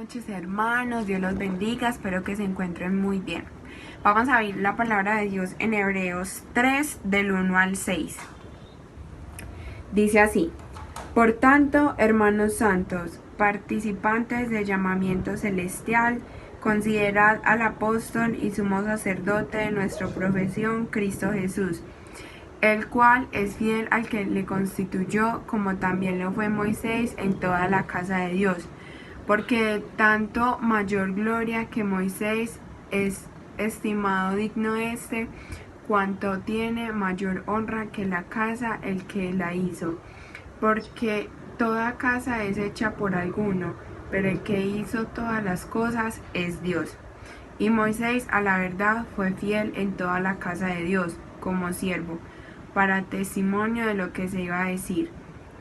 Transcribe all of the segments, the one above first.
noches, hermanos, Dios los bendiga, espero que se encuentren muy bien. Vamos a ver la palabra de Dios en Hebreos 3 del 1 al 6. Dice así: por tanto, hermanos santos, participantes del llamamiento celestial, considerad al apóstol y sumo sacerdote de nuestra profesión, Cristo Jesús, el cual es fiel al que le constituyó, como también lo fue Moisés en toda la casa de Dios. Porque tanto mayor gloria que Moisés es estimado digno cuanto tiene mayor honra que la casa el que la hizo. Porque toda casa es hecha por alguno, pero el que hizo todas las cosas es Dios. Y Moisés, a la verdad, fue fiel en toda la casa de Dios, como siervo, para testimonio de lo que se iba a decir.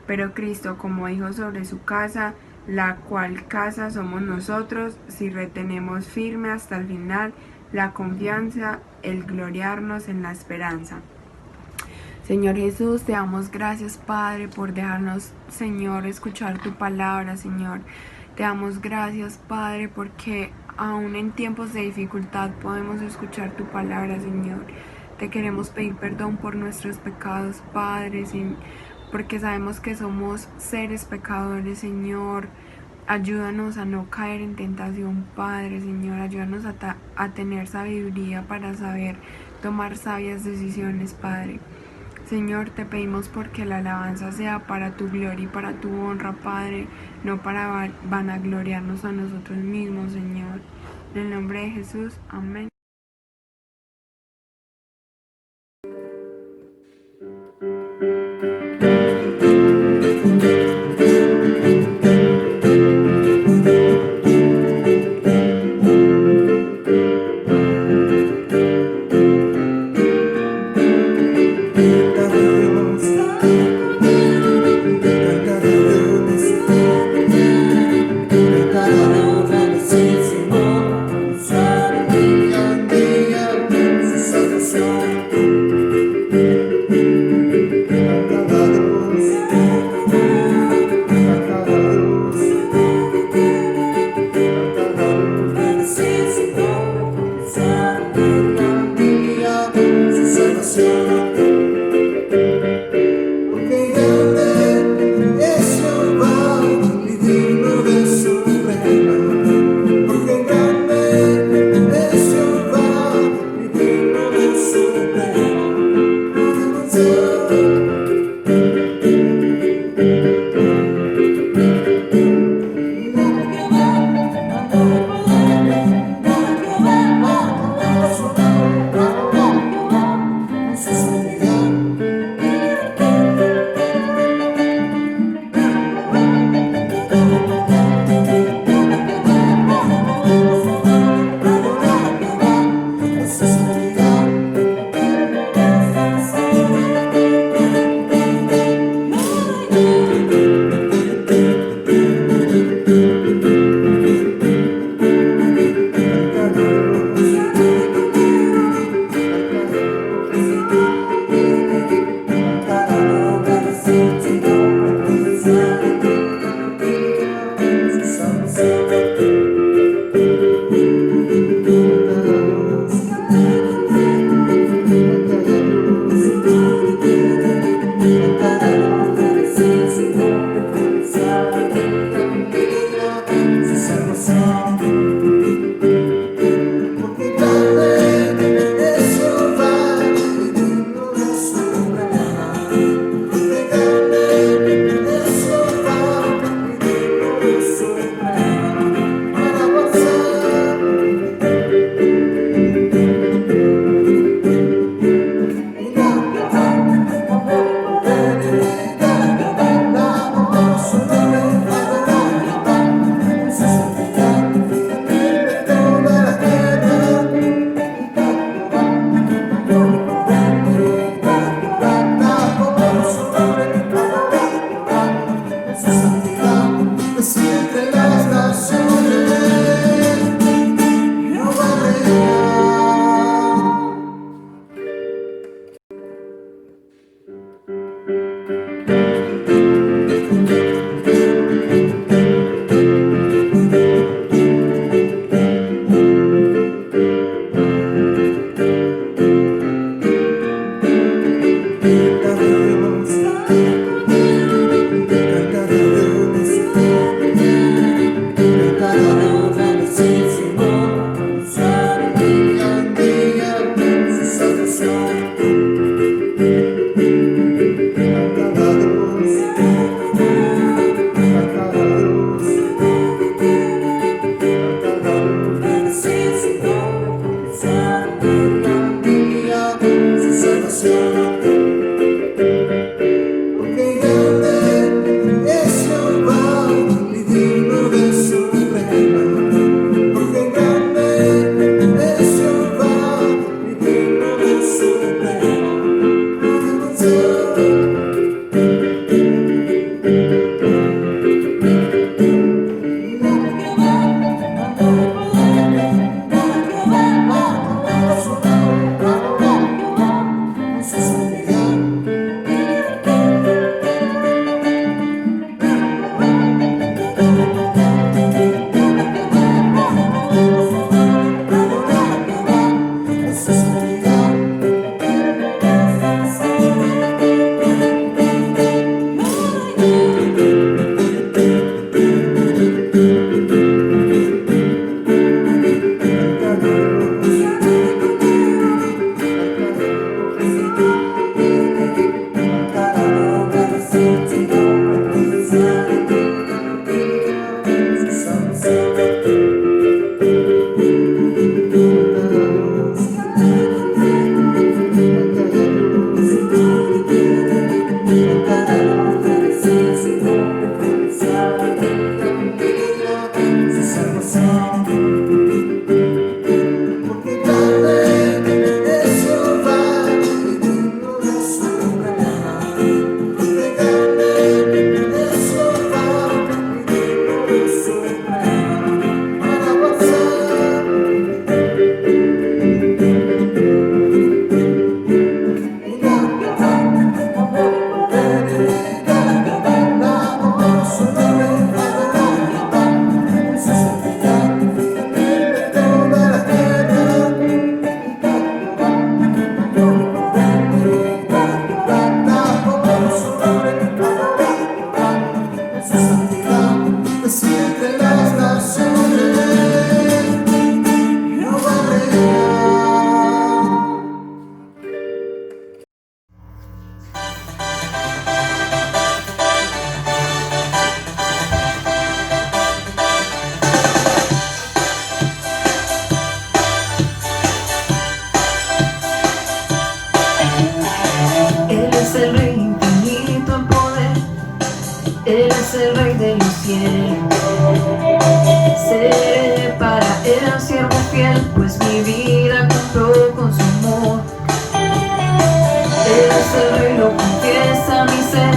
Pero Cristo, como hijo sobre su casa, la cual casa somos nosotros, si retenemos firme hasta el final la confianza, el gloriarnos en la esperanza. Señor Jesús, te damos gracias, Padre, por dejarnos, Señor, escuchar tu palabra, Señor. Te damos gracias, Padre, porque aún en tiempos de dificultad podemos escuchar tu palabra, Señor. Te queremos pedir perdón por nuestros pecados, Padre, porque sabemos que somos seres pecadores, Señor. Ayúdanos a no caer en tentación, Padre, Señor. Ayúdanos a tener sabiduría para saber tomar sabias decisiones, Padre. Señor, te pedimos porque la alabanza sea para tu gloria y para tu honra, Padre, no para vanagloriarnos a nosotros mismos, Señor. En el nombre de Jesús, amén. Seré para él siervo fiel, pues mi vida compró con su amor. Él es el rey, lo confiesa mi ser.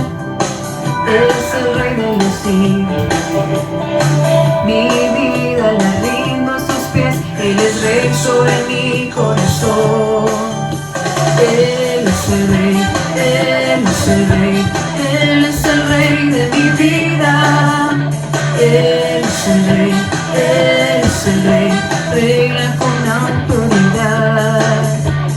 Él es el rey de los siglos. Mi vida la rindo a sus pies. Él es rey sobre mi corazón. Él es el rey, Él es el rey, Él es el rey de mi vida. Él es el rey, Él es el rey, reina con autoridad.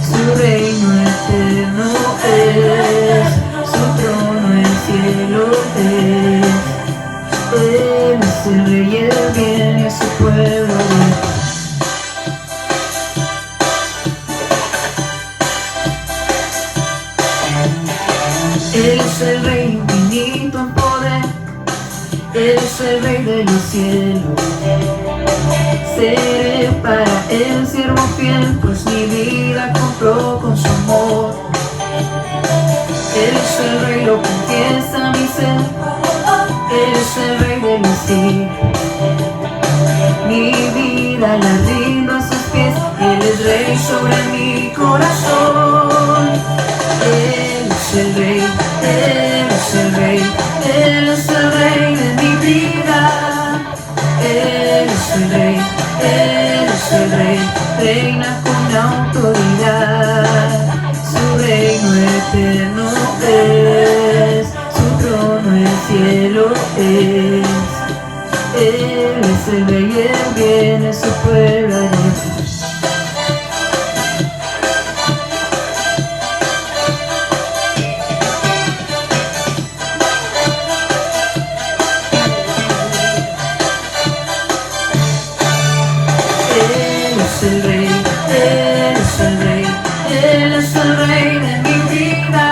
Su reino eterno es, su trono el cielo es. Él es el rey y el bien y a su pueblo es. Él es el rey infinito en poder. Él es el rey de los cielos. Seré para él siervo fiel, pues mi vida compró con su amor. Él es el rey, lo confiesa mi ser. Él es el rey de los siglos. Mi vida la rindo a sus pies. Él es rey sobre mi corazón. Él es el rey, Él es el rey, Él es el rey de mi vida. Él es el rey, Él es el rey, reina con autoridad. Su reino eterno es, su trono el cielo es. Él es el rey y el bien es su pueblo es. Él es el rey, Él es el rey, Él es el rey de mi vida.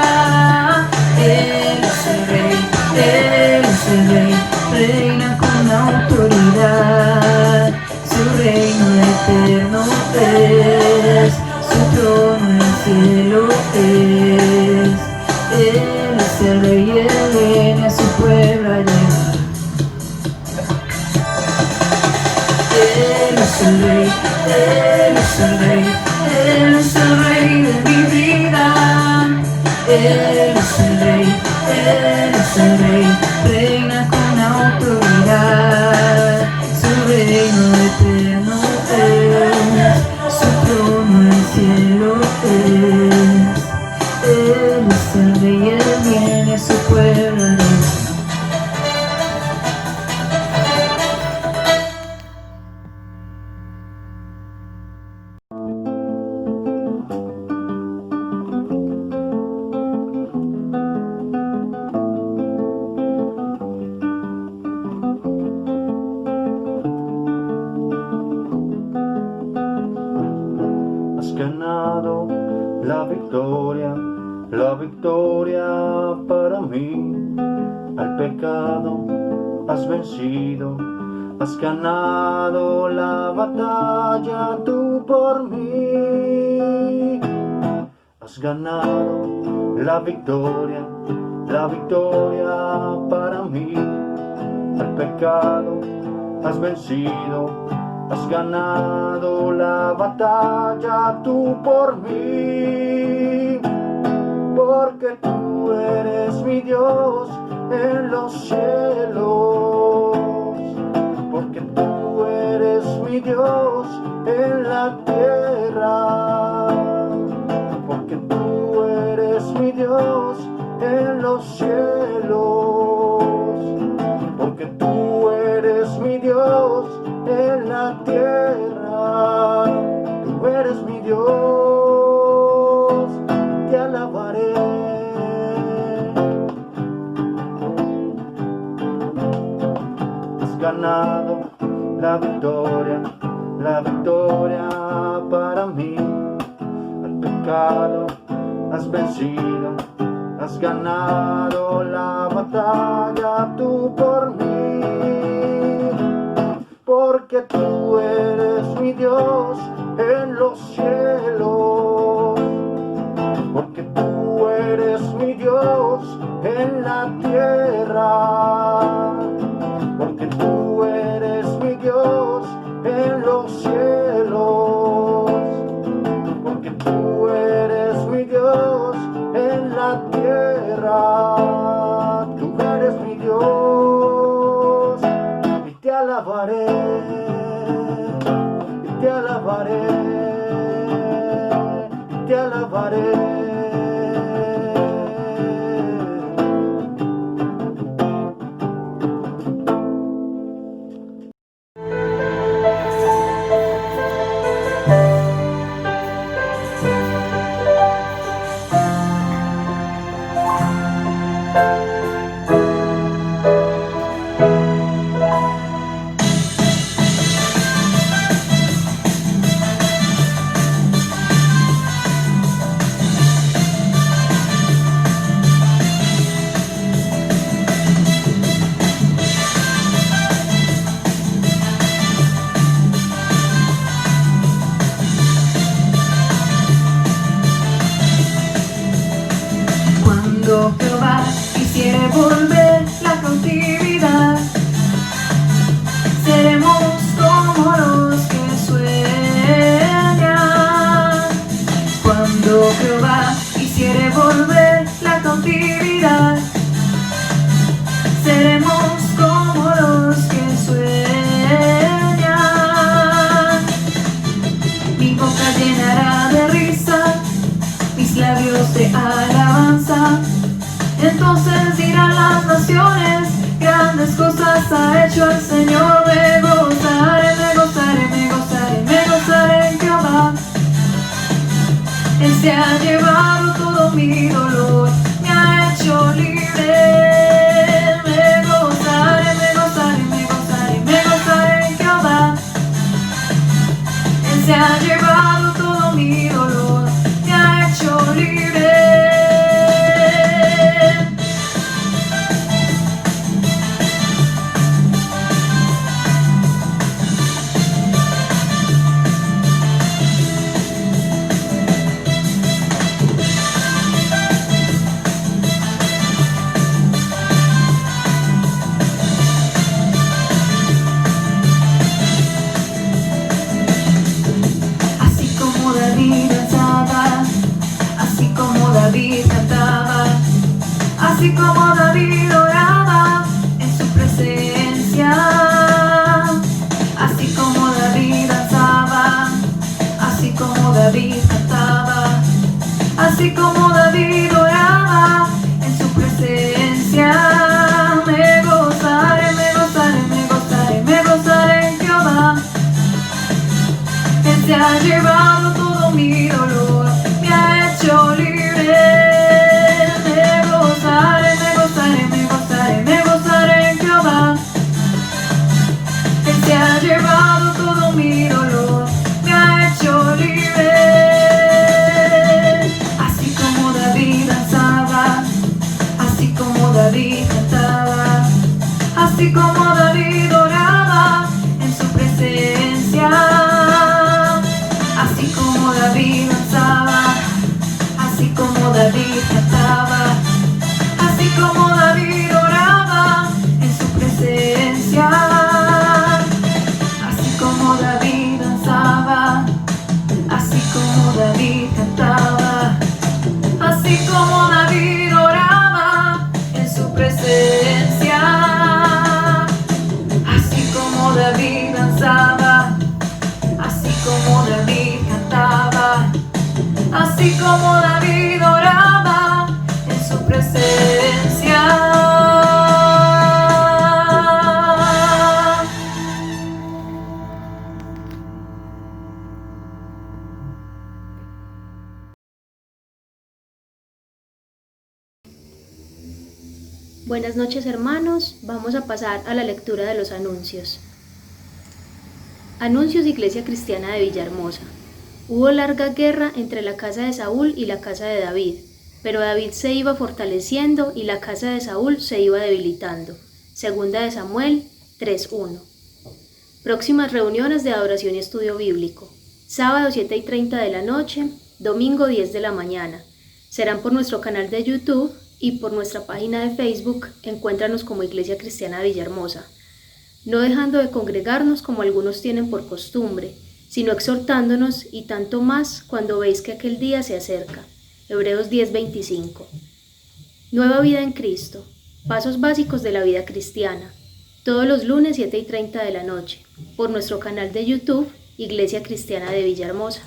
Él es el rey, Él es el rey, reina con autoridad. Su reino eterno es, su trono el cielo es. Él es el rey y él viene a su pueblo a llevar. Él es el rey, Él es el rey, Él es el rey de mi vida. Él es el rey, Él es el rey, reina con autoridad. Su reino eterno es, su trono el cielo es. Él es el rey y él viene a su pueblo a llevar. Has ganado la victoria para mí. Al pecado has vencido, has ganado la batalla tú por mí. Has ganado la victoria para mí. Al pecado has vencido, has ganado la batalla tú por mí. Porque tú eres mi Dios en los cielos. Porque tú eres mi Dios en la tierra. Porque tú eres mi Dios en los cielos. Porque tú eres mi Dios en la tierra. Tú eres mi Dios, te alabaré. Has ganado la victoria para mí. Al pecado has vencido, has ganado la batalla tú por mí. Porque tú eres mi Dios en los cielos. Porque tú eres mi Dios en la tierra. Porque tú eres mi Dios y te alabaré, y te alabaré. Cuando Jehová quisiere volver la cautividad, seremos como los que sueñan. Cuando Jehová quisiere volver la cautividad, seremos como los que sueñan. Mi boca llenará de risa, mis labios de alabanza. Entonces dirán las naciones, grandes cosas ha hecho el Señor. Me gozaré, me gozaré, me gozaré, me gozaré en Jehová. Él se ha llevado todo mi dolor, me ha hecho libre. Me gozaré, me gozaré, me gozaré, me gozaré en Jehová. Él se ha llevado todo mi dolor, me ha hecho libre. Así como David oraba en su presencia, así como David danzaba, así como David cantaba, así como David oraba en su presencia. Me gozaré, me gozaré, me gozaré, me gozaré en Jehová. Él se ha llevado todo mi dolor, me ha hecho libre. Se ha llevado todo mi dolor, me ha hecho libre. Así como David danzaba, así como David cantaba, así como David oraba en su presencia, así como David danzaba, así como David cantaba, así como David oraba en su presencia. Como David danzaba, así como David cantaba, así como David oraba en su presencia, así como David danzaba, así como David cantaba, así como David oraba en su presencia. Buenas noches, hermanos, vamos a pasar a la lectura de los anuncios. Anuncios Iglesia Cristiana de Villahermosa. Hubo larga guerra entre la casa de Saúl y la casa de David, pero David se iba fortaleciendo y la casa de Saúl se iba debilitando. Segunda de Samuel 3:1. Próximas reuniones de adoración y estudio bíblico. Sábado 7:30 de la noche, domingo 10 de la mañana. Serán por nuestro canal de YouTube y por nuestra página de Facebook. Encuéntranos como Iglesia Cristiana de Villahermosa. No dejando de congregarnos como algunos tienen por costumbre, sino exhortándonos, y tanto más cuando veis que aquel día se acerca. Hebreos 10:25. Nueva vida en Cristo. Pasos básicos de la vida cristiana. todos los lunes 7:30 de la noche, por nuestro canal de YouTube, Iglesia Cristiana de Villahermosa.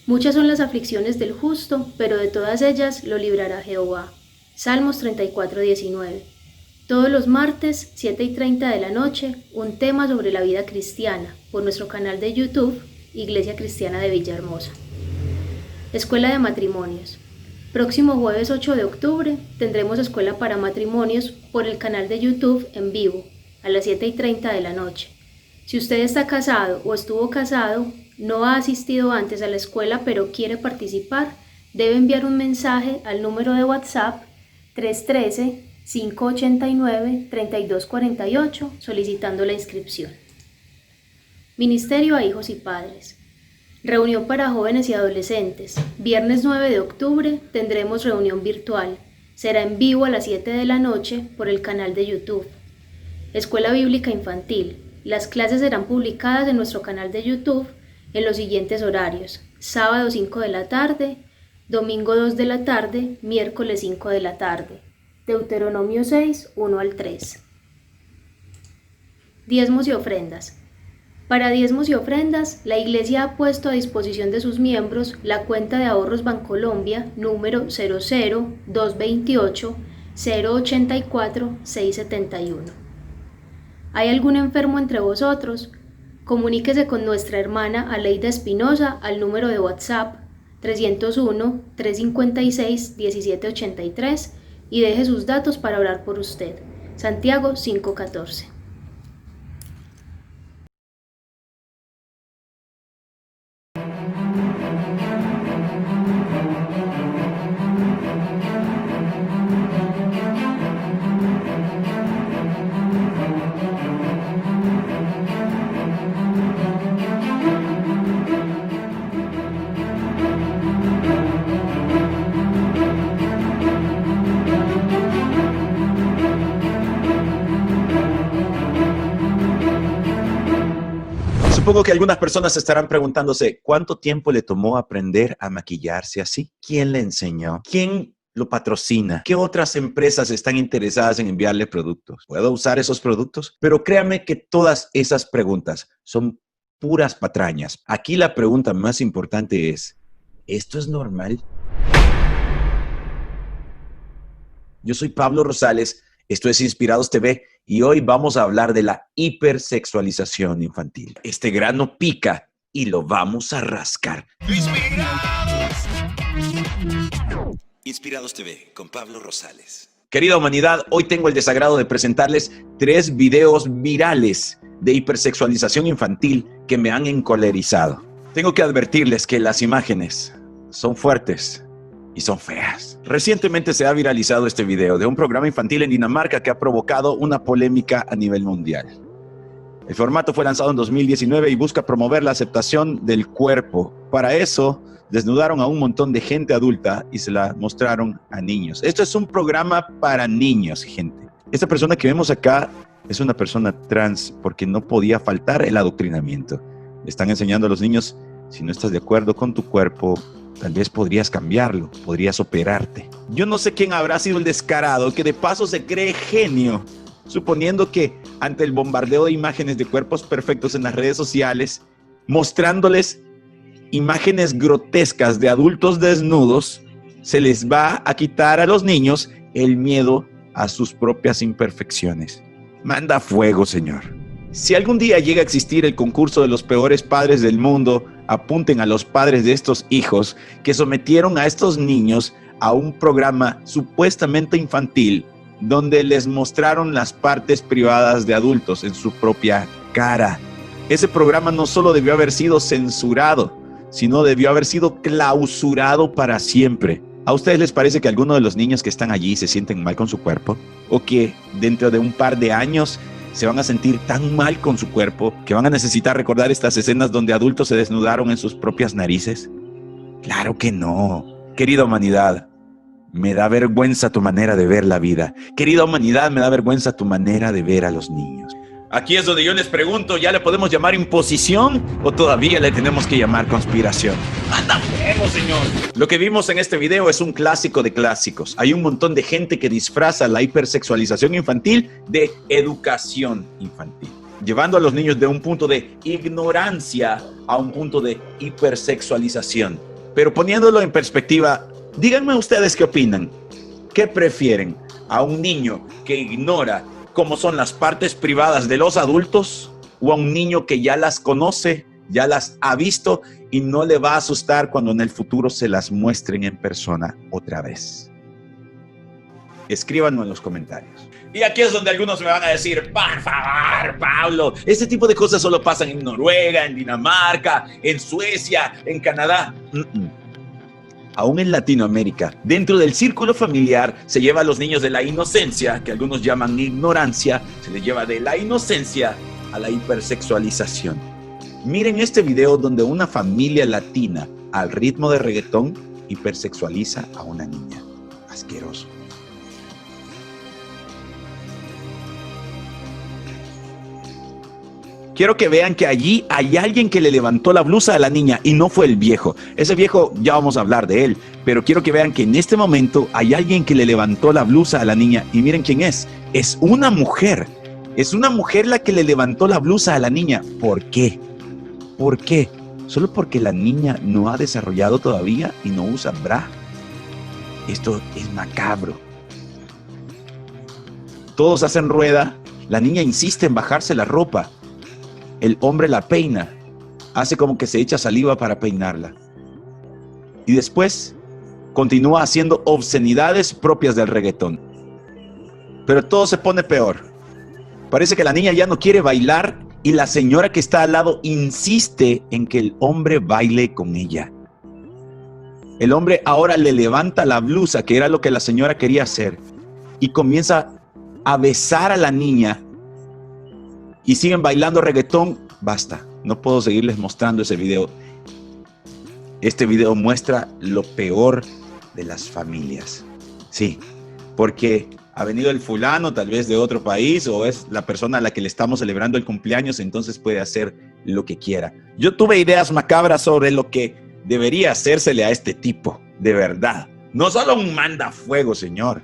Muchas son las aflicciones del justo, pero de todas ellas lo librará Jehová. Salmos 34:19. Todos los martes, 7:30 de la noche, un tema sobre la vida cristiana, por nuestro canal de YouTube, Iglesia Cristiana de Villahermosa. Escuela de Matrimonios. Próximo jueves 8 de octubre tendremos escuela para matrimonios por el canal de YouTube en vivo, a las 7:30 de la noche. Si usted está casado o estuvo casado, no ha asistido antes a la escuela pero quiere participar, debe enviar un mensaje al número de WhatsApp 313-589-3248 solicitando la inscripción. Ministerio a hijos y padres. Reunión para jóvenes y adolescentes. Viernes 9 de octubre tendremos reunión virtual. Será en vivo a las 7 de la noche por el canal de YouTube. Escuela Bíblica Infantil. Las clases serán publicadas en nuestro canal de YouTube en los siguientes horarios: sábado 5 de la tarde, domingo 2 de la tarde, miércoles 5 de la tarde. Deuteronomio 6, 1 al 3. Diezmos y ofrendas. Para diezmos y ofrendas, la Iglesia ha puesto a disposición de sus miembros la cuenta de ahorros Bancolombia número 00-228-084-671. ¿Hay algún enfermo entre vosotros? Comuníquese con nuestra hermana Aleida Espinosa al número de WhatsApp 301-356-1783 y deje sus datos para orar por usted. Santiago 5:14. Supongo que algunas personas estarán preguntándose, ¿cuánto tiempo le tomó aprender a maquillarse así? ¿Quién le enseñó? ¿Quién lo patrocina? ¿Qué otras empresas están interesadas en enviarle productos? ¿Puedo usar esos productos? Pero créame que todas esas preguntas son puras patrañas. Aquí la pregunta más importante es, ¿esto es normal? Yo soy Pablo Rosales, esto es Inspirados TV y hoy vamos a hablar de la hipersexualización infantil. Este grano pica y lo vamos a rascar. Inspirados TV con Pablo Rosales. Querida humanidad, hoy tengo el desagrado de presentarles 3 videos virales de hipersexualización infantil que me han encolerizado. Tengo que advertirles que las imágenes son fuertes y son feas. Recientemente se ha viralizado este video de un programa infantil en Dinamarca que ha provocado una polémica a nivel mundial. El formato fue lanzado en 2019 y busca promover la aceptación del cuerpo. Para eso, desnudaron a un montón de gente adulta y se la mostraron a niños. Esto es un programa para niños, gente. Esta persona que vemos acá es una persona trans porque no podía faltar el adoctrinamiento. Le están enseñando a los niños, si no estás de acuerdo con tu cuerpo, tal vez podrías cambiarlo, podrías operarte. Yo no sé quién habrá sido el descarado que de paso se cree genio, suponiendo que ante el bombardeo de imágenes de cuerpos perfectos en las redes sociales, mostrándoles imágenes grotescas de adultos desnudos, se les va a quitar a los niños el miedo a sus propias imperfecciones. Manda fuego, Señor. Si algún día llega a existir el concurso de los peores padres del mundo, apunten a los padres de estos hijos que sometieron a estos niños a un programa supuestamente infantil donde les mostraron las partes privadas de adultos en su propia cara. Ese programa no solo debió haber sido censurado, sino debió haber sido clausurado para siempre. ¿A ustedes les parece que algunos de los niños que están allí se sienten mal con su cuerpo? ¿O que dentro de un par de años se van a sentir tan mal con su cuerpo que van a necesitar recordar estas escenas donde adultos se desnudaron en sus propias narices? Claro que no. Querida humanidad, me da vergüenza tu manera de ver la vida. Querida humanidad, me da vergüenza tu manera de ver a los niños. Aquí es donde yo les pregunto, ¿ya le podemos llamar imposición o todavía le tenemos que llamar conspiración? ¡Anda huevo, señor! Lo que vimos en este video es un clásico de clásicos. Hay un montón de gente que disfraza la hipersexualización infantil de educación infantil, llevando a los niños de un punto de ignorancia a un punto de hipersexualización. Pero poniéndolo en perspectiva, díganme ustedes qué opinan. ¿Qué prefieren? ¿A un niño que ignora cómo son las partes privadas de los adultos o a un niño que ya las conoce, ya las ha visto y no le va a asustar cuando en el futuro se las muestren en persona otra vez? Escríbanlo en los comentarios. Y aquí es donde algunos me van a decir, por favor, Pablo, este tipo de cosas solo pasan en Noruega, en Dinamarca, en Suecia, en Canadá. Aún en Latinoamérica, dentro del círculo familiar, se lleva a los niños de la inocencia, que algunos llaman ignorancia, se les lleva de la inocencia a la hipersexualización. Miren este video donde una familia latina, al ritmo de reggaetón, hipersexualiza a una niña. Asqueroso. Quiero que vean que allí hay alguien que le levantó la blusa a la niña y no fue el viejo. Ese viejo ya vamos a hablar de él, pero quiero que vean que en este momento hay alguien que le levantó la blusa a la niña y miren quién es. Es una mujer. Es una mujer la que le levantó la blusa a la niña. ¿Por qué? ¿Por qué? ¿Solo porque la niña no ha desarrollado todavía y no usa bra? Esto es macabro. Todos hacen rueda. La niña insiste en bajarse la ropa. El hombre la peina, hace como que se echa saliva para peinarla. Y después continúa haciendo obscenidades propias del reggaetón. Pero todo se pone peor. Parece que la niña ya no quiere bailar y la señora que está al lado insiste en que el hombre baile con ella. El hombre ahora le levanta la blusa, que era lo que la señora quería hacer, y comienza a besar a la niña. Y siguen bailando reggaetón. Basta, no puedo seguirles mostrando ese video. Este video muestra lo peor de las familias. Sí, porque ha venido el fulano, tal vez de otro país, o es la persona a la que le estamos celebrando el cumpleaños, entonces puede hacer lo que quiera. Yo tuve ideas macabras sobre lo que debería hacérsele a este tipo, de verdad. No solo un mandafuego, señor.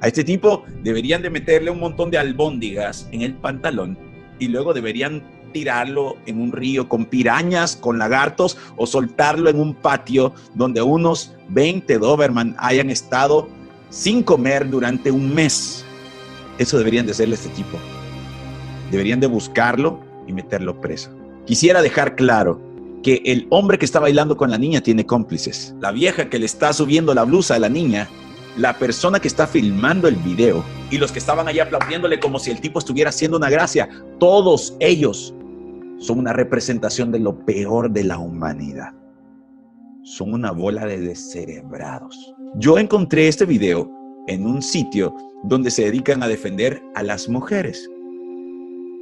A este tipo deberían de meterle un montón de albóndigas en el pantalón y luego deberían tirarlo en un río con pirañas, con lagartos, o soltarlo en un patio donde unos 20 Doberman hayan estado sin comer durante un mes. Eso deberían de hacerle a este tipo. Deberían de buscarlo y meterlo preso. Quisiera dejar claro que el hombre que está bailando con la niña tiene cómplices. La vieja que le está subiendo la blusa a la niña, la persona que está filmando el video y los que estaban allá aplaudiéndole como si el tipo estuviera haciendo una gracia, todos ellos son una representación de lo peor de la humanidad. Son una bola de descerebrados. Yo encontré este video en un sitio donde se dedican a defender a las mujeres,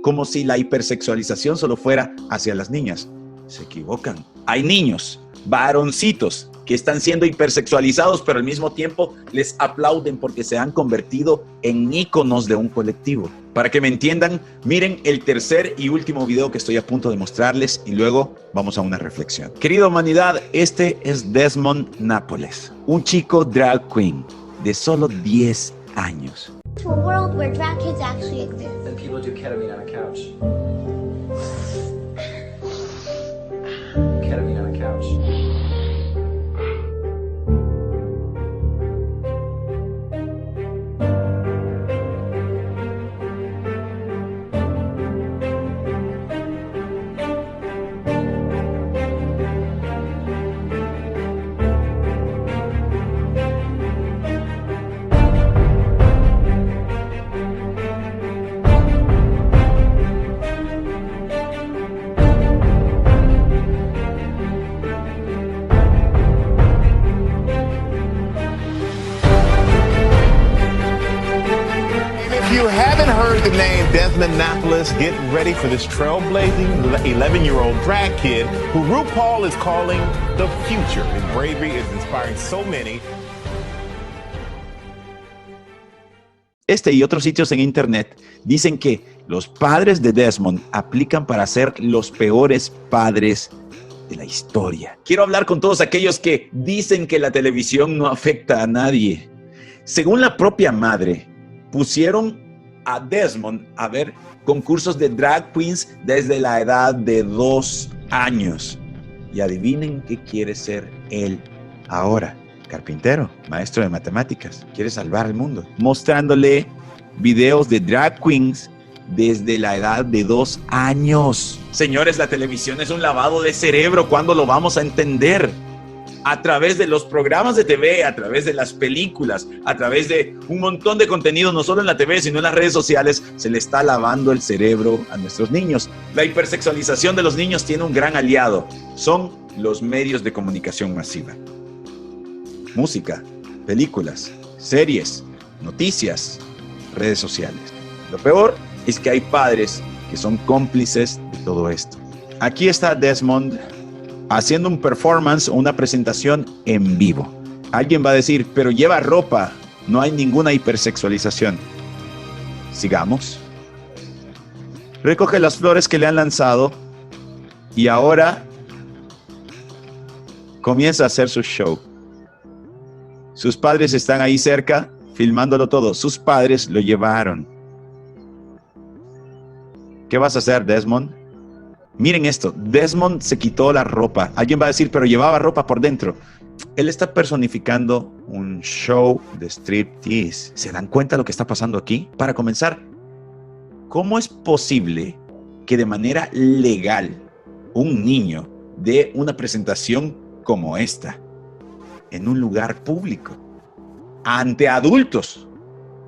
como si la hipersexualización solo fuera hacia las niñas. Se equivocan. Hay niños, varoncitos, que están siendo hipersexualizados, pero al mismo tiempo les aplauden porque se han convertido en íconos de un colectivo. Para que me entiendan, miren el tercer y último video que estoy a punto de mostrarles y luego vamos a una reflexión. Querida humanidad, este es Desmond Nápoles, un chico drag queen de solo 10 años. To a world where drag kids actually exist. And people do ketamine on a couch. Ketamine on a couch. If you haven't heard the name Desmond Nápoles, get ready for this trailblazing 11-year-old drag kid who RuPaul is calling the future. His bravery is inspiring so many. Este y otros sitios en internet dicen que Los padres de Desmond aplican para ser los peores padres de la historia. Quiero hablar con todos aquellos que dicen que la televisión no afecta a nadie. Según la propia madre, pusieron a Desmond a ver concursos de drag queens desde la edad de 2 años. Y adivinen qué quiere ser él ahora. Carpintero, maestro de matemáticas, quiere salvar al mundo. Mostrándole videos de drag queens desde la edad de 2 años. Señores, la televisión es un lavado de cerebro. ¿Cuándo lo vamos a entender? A través de los programas de TV, a través de las películas, a través de un montón de contenido, no solo en la TV, sino en las redes sociales, se le está lavando el cerebro a nuestros niños. La hipersexualización de los niños tiene un gran aliado. Son los medios de comunicación masiva. Música, películas, series, noticias, redes sociales. Lo peor es que hay padres que son cómplices de todo esto. Aquí está Desmond haciendo un performance o una presentación en vivo. Alguien va a decir, pero lleva ropa, no hay ninguna hipersexualización. Sigamos. Recoge las flores que le han lanzado y ahora comienza a hacer su show. Sus padres están ahí cerca, filmándolo todo. Sus padres lo llevaron. ¿Qué vas a hacer, Desmond? Miren esto, Desmond se quitó la ropa. Alguien va a decir, pero llevaba ropa por dentro. Él está personificando un show de striptease. ¿Se dan cuenta de lo que está pasando aquí? Para comenzar, ¿cómo es posible que de manera legal un niño dé una presentación como esta en un lugar público, ante adultos?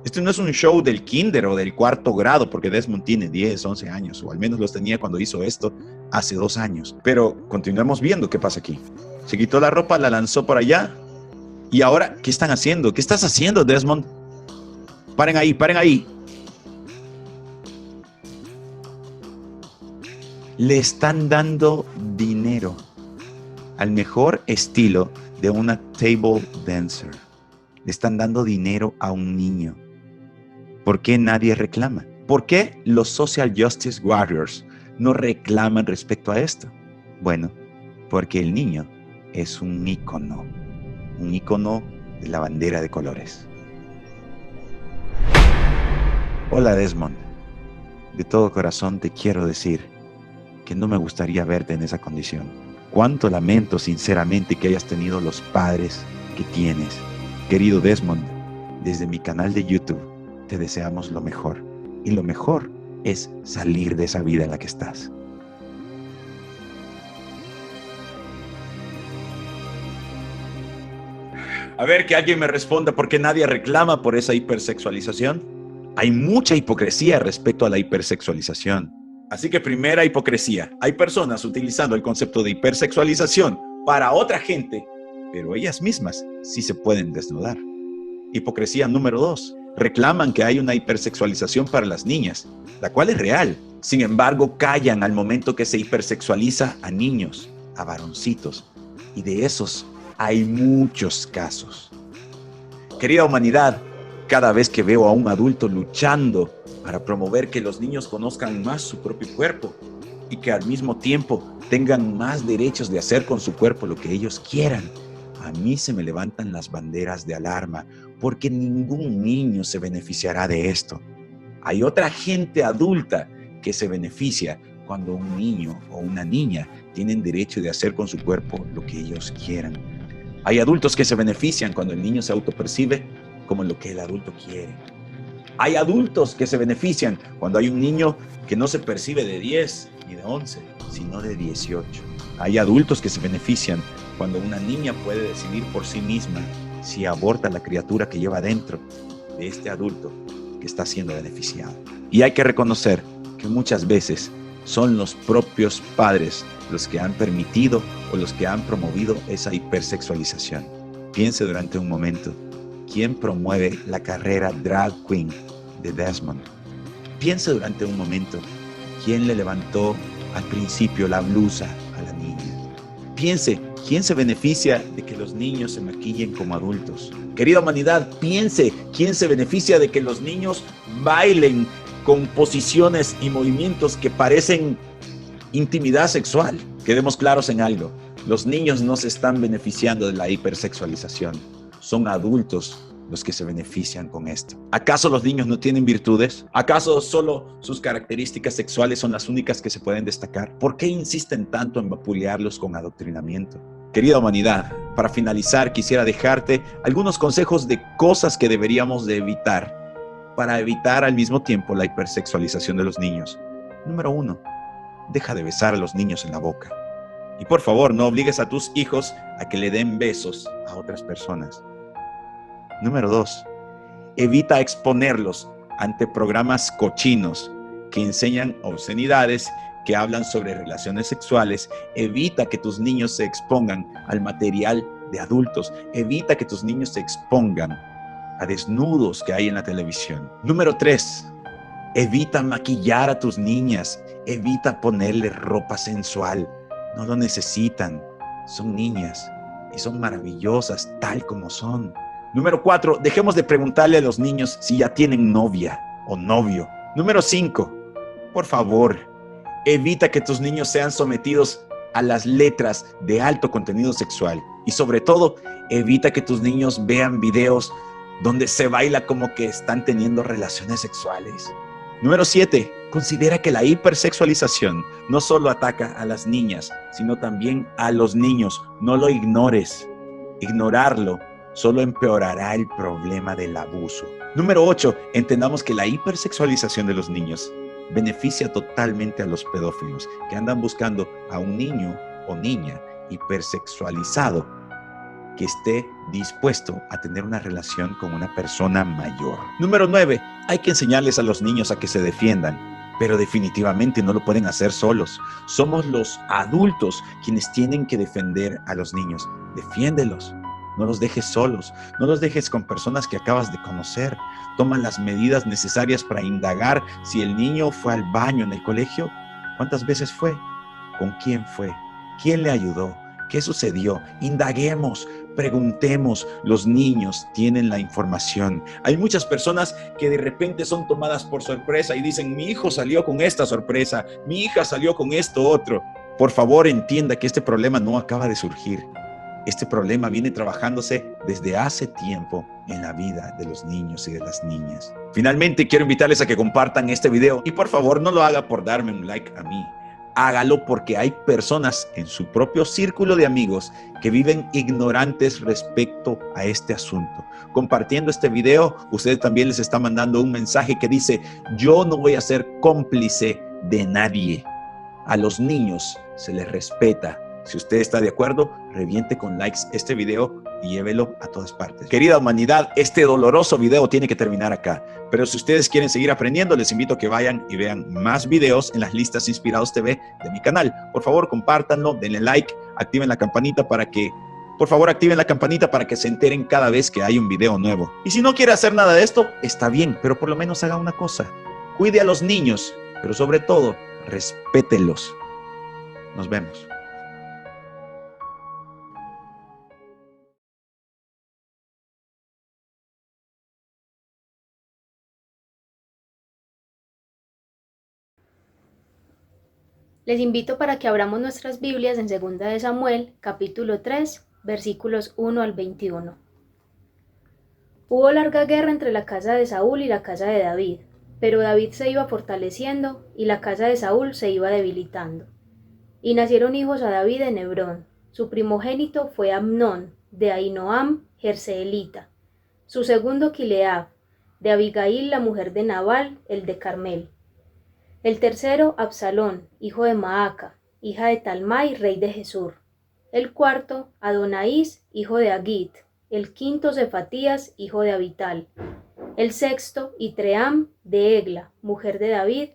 Esto no es un show del kinder o del 4º grado, porque Desmond tiene 10, 11 años, o al menos los tenía cuando hizo esto hace 2 años. Pero continuemos viendo qué pasa aquí. Se quitó la ropa, la lanzó por allá. Y ahora, ¿qué están haciendo? ¿Qué estás haciendo, Desmond? Paren ahí, paren ahí. Le están dando dinero al mejor estilo de una table dancer. Le están dando dinero a un niño. ¿Por qué nadie reclama? ¿Por qué los Social Justice Warriors no reclaman respecto a esto? Bueno, porque el niño es un ícono de la bandera de colores. Hola, Desmond. De todo corazón te quiero decir que no me gustaría verte en esa condición. Cuánto lamento sinceramente que hayas tenido los padres que tienes. Querido Desmond, desde mi canal de YouTube te deseamos lo mejor. Y lo mejor es salir de esa vida en la que estás. A ver, que alguien me responda por qué nadie reclama por esa hipersexualización. Hay mucha hipocresía respecto a la hipersexualización. Así que primera hipocresía. Hay personas utilizando el concepto de hipersexualización para otra gente, pero ellas mismas sí se pueden desnudar. Hipocresía número 2. Reclaman que hay una hipersexualización para las niñas, la cual es real. Sin embargo, callan al momento que se hipersexualiza a niños, a varoncitos. Y de esos hay muchos casos. Querida humanidad, cada vez que veo a un adulto luchando para promover que los niños conozcan más su propio cuerpo y que al mismo tiempo tengan más derechos de hacer con su cuerpo lo que ellos quieran, a mí se me levantan las banderas de alarma, porque ningún niño se beneficiará de esto. Hay otra gente adulta que se beneficia cuando un niño o una niña tienen derecho de hacer con su cuerpo lo que ellos quieran. Hay adultos que se benefician cuando el niño se autopercibe como lo que el adulto quiere. Hay adultos que se benefician cuando hay un niño que no se percibe de 10 ni de 11, sino de 18. Hay adultos que se benefician cuando una niña puede decidir por sí misma si aborta la criatura que lleva dentro de este adulto que está siendo beneficiado. Y hay que reconocer que muchas veces son los propios padres los que han permitido o los que han promovido esa hipersexualización. Piense durante un momento, ¿quién promueve la carrera drag queen de Desmond? Piense durante un momento, ¿quién le levantó al principio la blusa a la niña? Piense, ¿quién se beneficia de que los niños se maquillen como adultos? Querida humanidad, piense, ¿quién se beneficia de que los niños bailen con posiciones y movimientos que parecen intimidad sexual. Quedemos claros en algo. Los niños no se están beneficiando de la hipersexualización. Son adultos los que se benefician con esto. ¿Acaso los niños no tienen virtudes? ¿Acaso solo sus características sexuales son las únicas que se pueden destacar? ¿Por qué insisten tanto en vapulearlos con adoctrinamiento? Querida humanidad, para finalizar quisiera dejarte algunos consejos de cosas que deberíamos de evitar para evitar al mismo tiempo la hipersexualización de los niños. Número 1, deja de besar a los niños en la boca. Y por favor, no obligues a tus hijos a que le den besos a otras personas. Número 2, evita exponerlos ante programas cochinos que enseñan obscenidades, que hablan sobre relaciones sexuales. Evita que tus niños se expongan al material de adultos. Evita que tus niños se expongan a desnudos que hay en la televisión. Número 3, evita maquillar a tus niñas. Evita ponerle ropa sensual. No lo necesitan. Son niñas y son maravillosas tal como son. Número 4, dejemos de preguntarle a los niños si ya tienen novia o novio. Número 5, por favor, evita que tus niños sean sometidos a las letras de alto contenido sexual. Y sobre todo, evita que tus niños vean videos donde se baila como que están teniendo relaciones sexuales. Número 7, considera que la hipersexualización no solo ataca a las niñas, sino también a los niños. No lo ignores. Ignorarlo solo empeorará el problema del abuso. Número 8, entendamos que la hipersexualización de los niños beneficia totalmente a los pedófilos que andan buscando a un niño o niña hipersexualizado que esté dispuesto a tener una relación con una persona mayor. Número 9, hay que enseñarles a los niños a que se defiendan, pero definitivamente no lo pueden hacer solos. Somos los adultos quienes tienen que defender a los niños. Defiéndelos. No los dejes solos, no los dejes con personas que acabas de conocer. Toma las medidas necesarias para indagar si el niño fue al baño en el colegio. ¿Cuántas veces fue? ¿Con quién fue? ¿Quién le ayudó? ¿Qué sucedió? Indaguemos, preguntemos. Los niños tienen la información. Hay muchas personas que de repente son tomadas por sorpresa y dicen: mi hijo salió con esta sorpresa, mi hija salió con esto otro. Por favor, entienda que este problema no acaba de surgir. Este problema viene trabajándose desde hace tiempo en la vida de los niños y de las niñas. Finalmente, quiero invitarles a que compartan este video y por favor no lo haga por darme un like a mí. Hágalo porque hay personas en su propio círculo de amigos que viven ignorantes respecto a este asunto. Compartiendo este video, usted también les está mandando un mensaje que dice: yo no voy a ser cómplice de nadie. A los niños se les respeta. Si usted está de acuerdo, reviente con likes este video y llévelo a todas partes. Querida humanidad, este doloroso video tiene que terminar acá. Pero si ustedes quieren seguir aprendiendo, les invito a que vayan y vean más videos en las listas Inspirados TV de mi canal. Por favor, compártanlo, denle like, activen la campanita para que... Por favor, activen la campanita para que se enteren cada vez que hay un video nuevo. Y si no quiere hacer nada de esto, está bien, pero por lo menos haga una cosa. Cuide a los niños, pero sobre todo, respételos. Nos vemos. Les invito para que abramos nuestras Biblias en 2 de Samuel, capítulo 3, versículos 1 al 21. Hubo larga guerra entre la casa de Saúl y la casa de David, pero David se iba fortaleciendo y la casa de Saúl se iba debilitando. Y nacieron hijos a David en Hebrón. Su primogénito fue Amnón, de Ahinoam, Jerseelita. Su segundo Quileab, de Abigail, la mujer de Nabal, el de Carmel. El tercero, Absalón, hijo de Maaca, hija de Talmai, rey de Gesur. El cuarto, Adonaís, hijo de Agit. El quinto, Cefatías, hijo de Abital. El sexto, Itream, de Egla, mujer de David.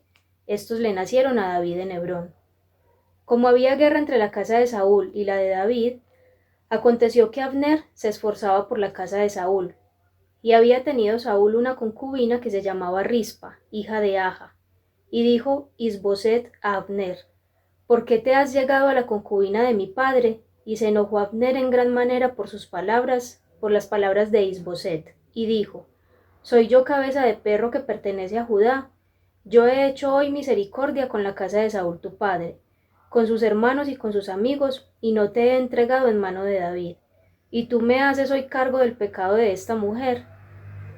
Estos le nacieron a David en Hebrón. Como había guerra entre la casa de Saúl y la de David, aconteció que Abner se esforzaba por la casa de Saúl. Y había tenido Saúl una concubina que se llamaba Rispa, hija de Aja. Y dijo Isboset a Abner: ¿por qué te has llegado a la concubina de mi padre? Y se enojó Abner en gran manera por sus palabras, por las palabras de Isboset, y dijo: ¿soy yo cabeza de perro que pertenece a Judá? yo he hecho hoy misericordia con la casa de Saúl tu padre, con sus hermanos y con sus amigos, y no te he entregado en mano de David. Y tú me haces hoy cargo del pecado de esta mujer.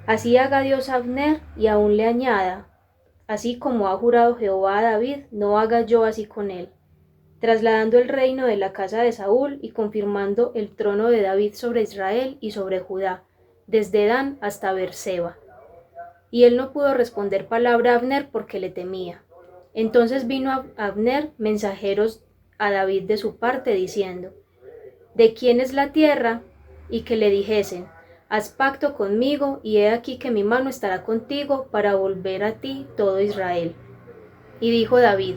Así haga Dios a Abner, y aún le añada, así como ha jurado Jehová a David, no haga yo así con él, trasladando el reino de la casa de Saúl y confirmando el trono de David sobre Israel y sobre Judá, desde Dan hasta Beerseba. Y él no pudo responder palabra a Abner porque le temía. Entonces vino a Abner mensajeros a David de su parte, diciendo, ¿de quién es la tierra? Y que le dijesen, haz pacto conmigo, y he aquí que mi mano estará contigo para volver a ti todo Israel. Y dijo David,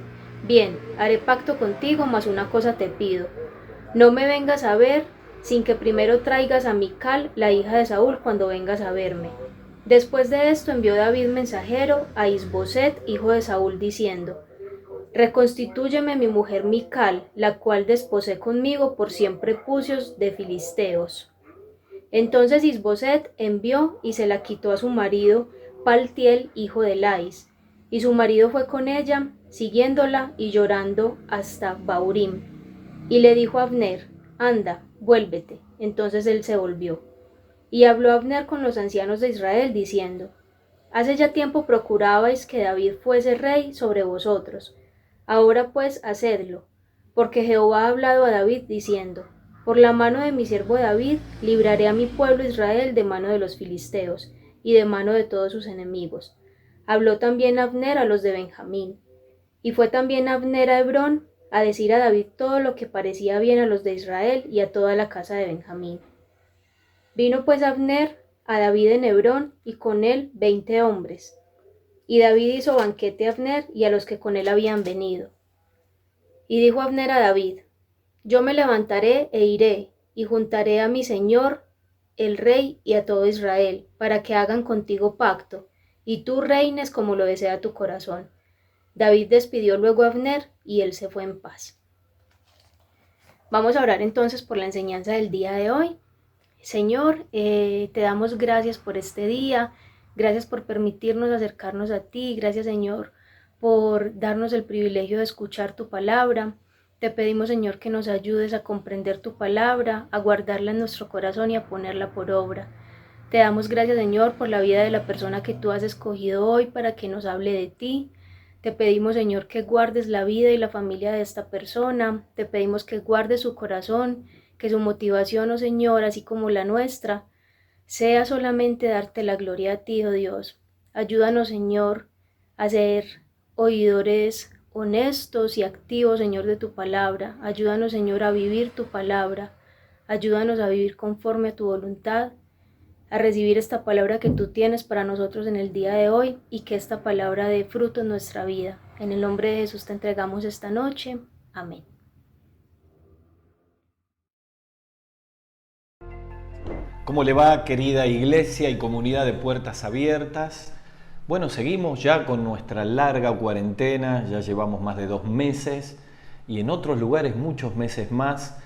bien, haré pacto contigo, mas una cosa te pido, no me vengas a ver sin que primero traigas a Mical, la hija de Saúl, cuando vengas a verme. Después de esto envió David mensajero a Isboset, hijo de Saúl, diciendo, reconstitúyeme mi mujer Mical, la cual desposé conmigo por 100 prepucios de filisteos. Entonces Isboset envió y se la quitó a su marido Paltiel, hijo de Lais, y su marido fue con ella, siguiéndola y llorando hasta Baurim. Y le dijo a Abner, anda, vuélvete. Entonces él se volvió. Y habló Abner con los ancianos de Israel, diciendo, hace ya tiempo procurabais que David fuese rey sobre vosotros. Ahora pues hacedlo, porque Jehová ha hablado a David, diciendo, por la mano de mi siervo David libraré a mi pueblo Israel de mano de los filisteos y de mano de todos sus enemigos. Habló también Abner a los de Benjamín. Y fue también Abner a Hebrón a decir a David todo lo que parecía bien a los de Israel y a toda la casa de Benjamín. Vino pues Abner a David en Hebrón, y con él 20 hombres. Y David hizo banquete a Abner y a los que con él habían venido. Y dijo Abner a David, yo me levantaré e iré, y juntaré a mi señor, el rey, y a todo Israel, para que hagan contigo pacto, y tú reines como lo desea tu corazón. David despidió luego a Abner, y él se fue en paz. Vamos a orar entonces por la enseñanza del día de hoy. Señor, te damos gracias por este día, gracias por permitirnos acercarnos a ti, gracias Señor por darnos el privilegio de escuchar tu palabra. Te pedimos Señor que nos ayudes a comprender tu palabra, a guardarla en nuestro corazón y a ponerla por obra. Te damos gracias Señor por la vida de la persona que tú has escogido hoy para que nos hable de ti. Te pedimos Señor que guardes la vida y la familia de esta persona, te pedimos que guardes su corazón, que su motivación, oh Señor, así como la nuestra, sea solamente darte la gloria a ti, oh Dios. Ayúdanos, Señor, a ser oidores honestos y activos, Señor, de tu palabra. Ayúdanos, Señor, a vivir tu palabra. Ayúdanos a vivir conforme a tu voluntad, a recibir esta palabra que tú tienes para nosotros en el día de hoy y que esta palabra dé fruto en nuestra vida. En el nombre de Jesús te entregamos esta noche. Amén. ¿Cómo le va, querida iglesia y comunidad de Puertas Abiertas? Bueno, seguimos ya con nuestra larga cuarentena, ya llevamos más de 2 meses y en otros lugares muchos meses más,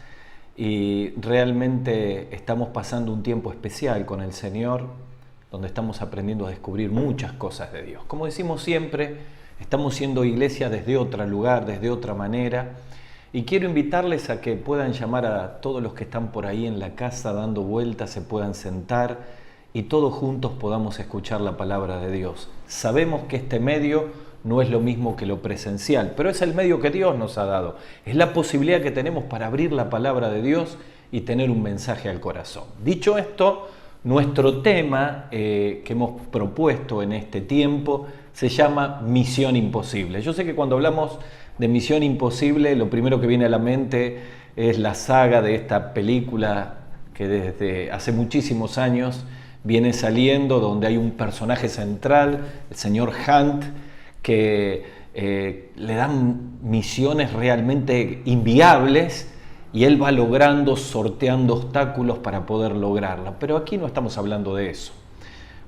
y realmente estamos pasando un tiempo especial con el Señor, donde estamos aprendiendo a descubrir muchas cosas de Dios. Como decimos siempre, estamos siendo iglesia desde otro lugar, desde otra manera. Y quiero invitarles a que puedan llamar a todos los que están por ahí en la casa dando vueltas, se puedan sentar y todos juntos podamos escuchar la palabra de Dios. Sabemos que este medio no es lo mismo que lo presencial, pero es el medio que Dios nos ha dado. Es la posibilidad que tenemos para abrir la palabra de Dios y tener un mensaje al corazón. Dicho esto, nuestro tema que hemos propuesto en este tiempo se llama Misión Imposible. Yo sé que cuando hablamos de Misión Imposible, lo primero que viene a la mente es la saga de esta película que desde hace muchísimos años viene saliendo, donde hay un personaje central, el señor Hunt, que le dan misiones realmente inviables y él va logrando, sorteando obstáculos para poder lograrla. Pero aquí no estamos hablando de eso.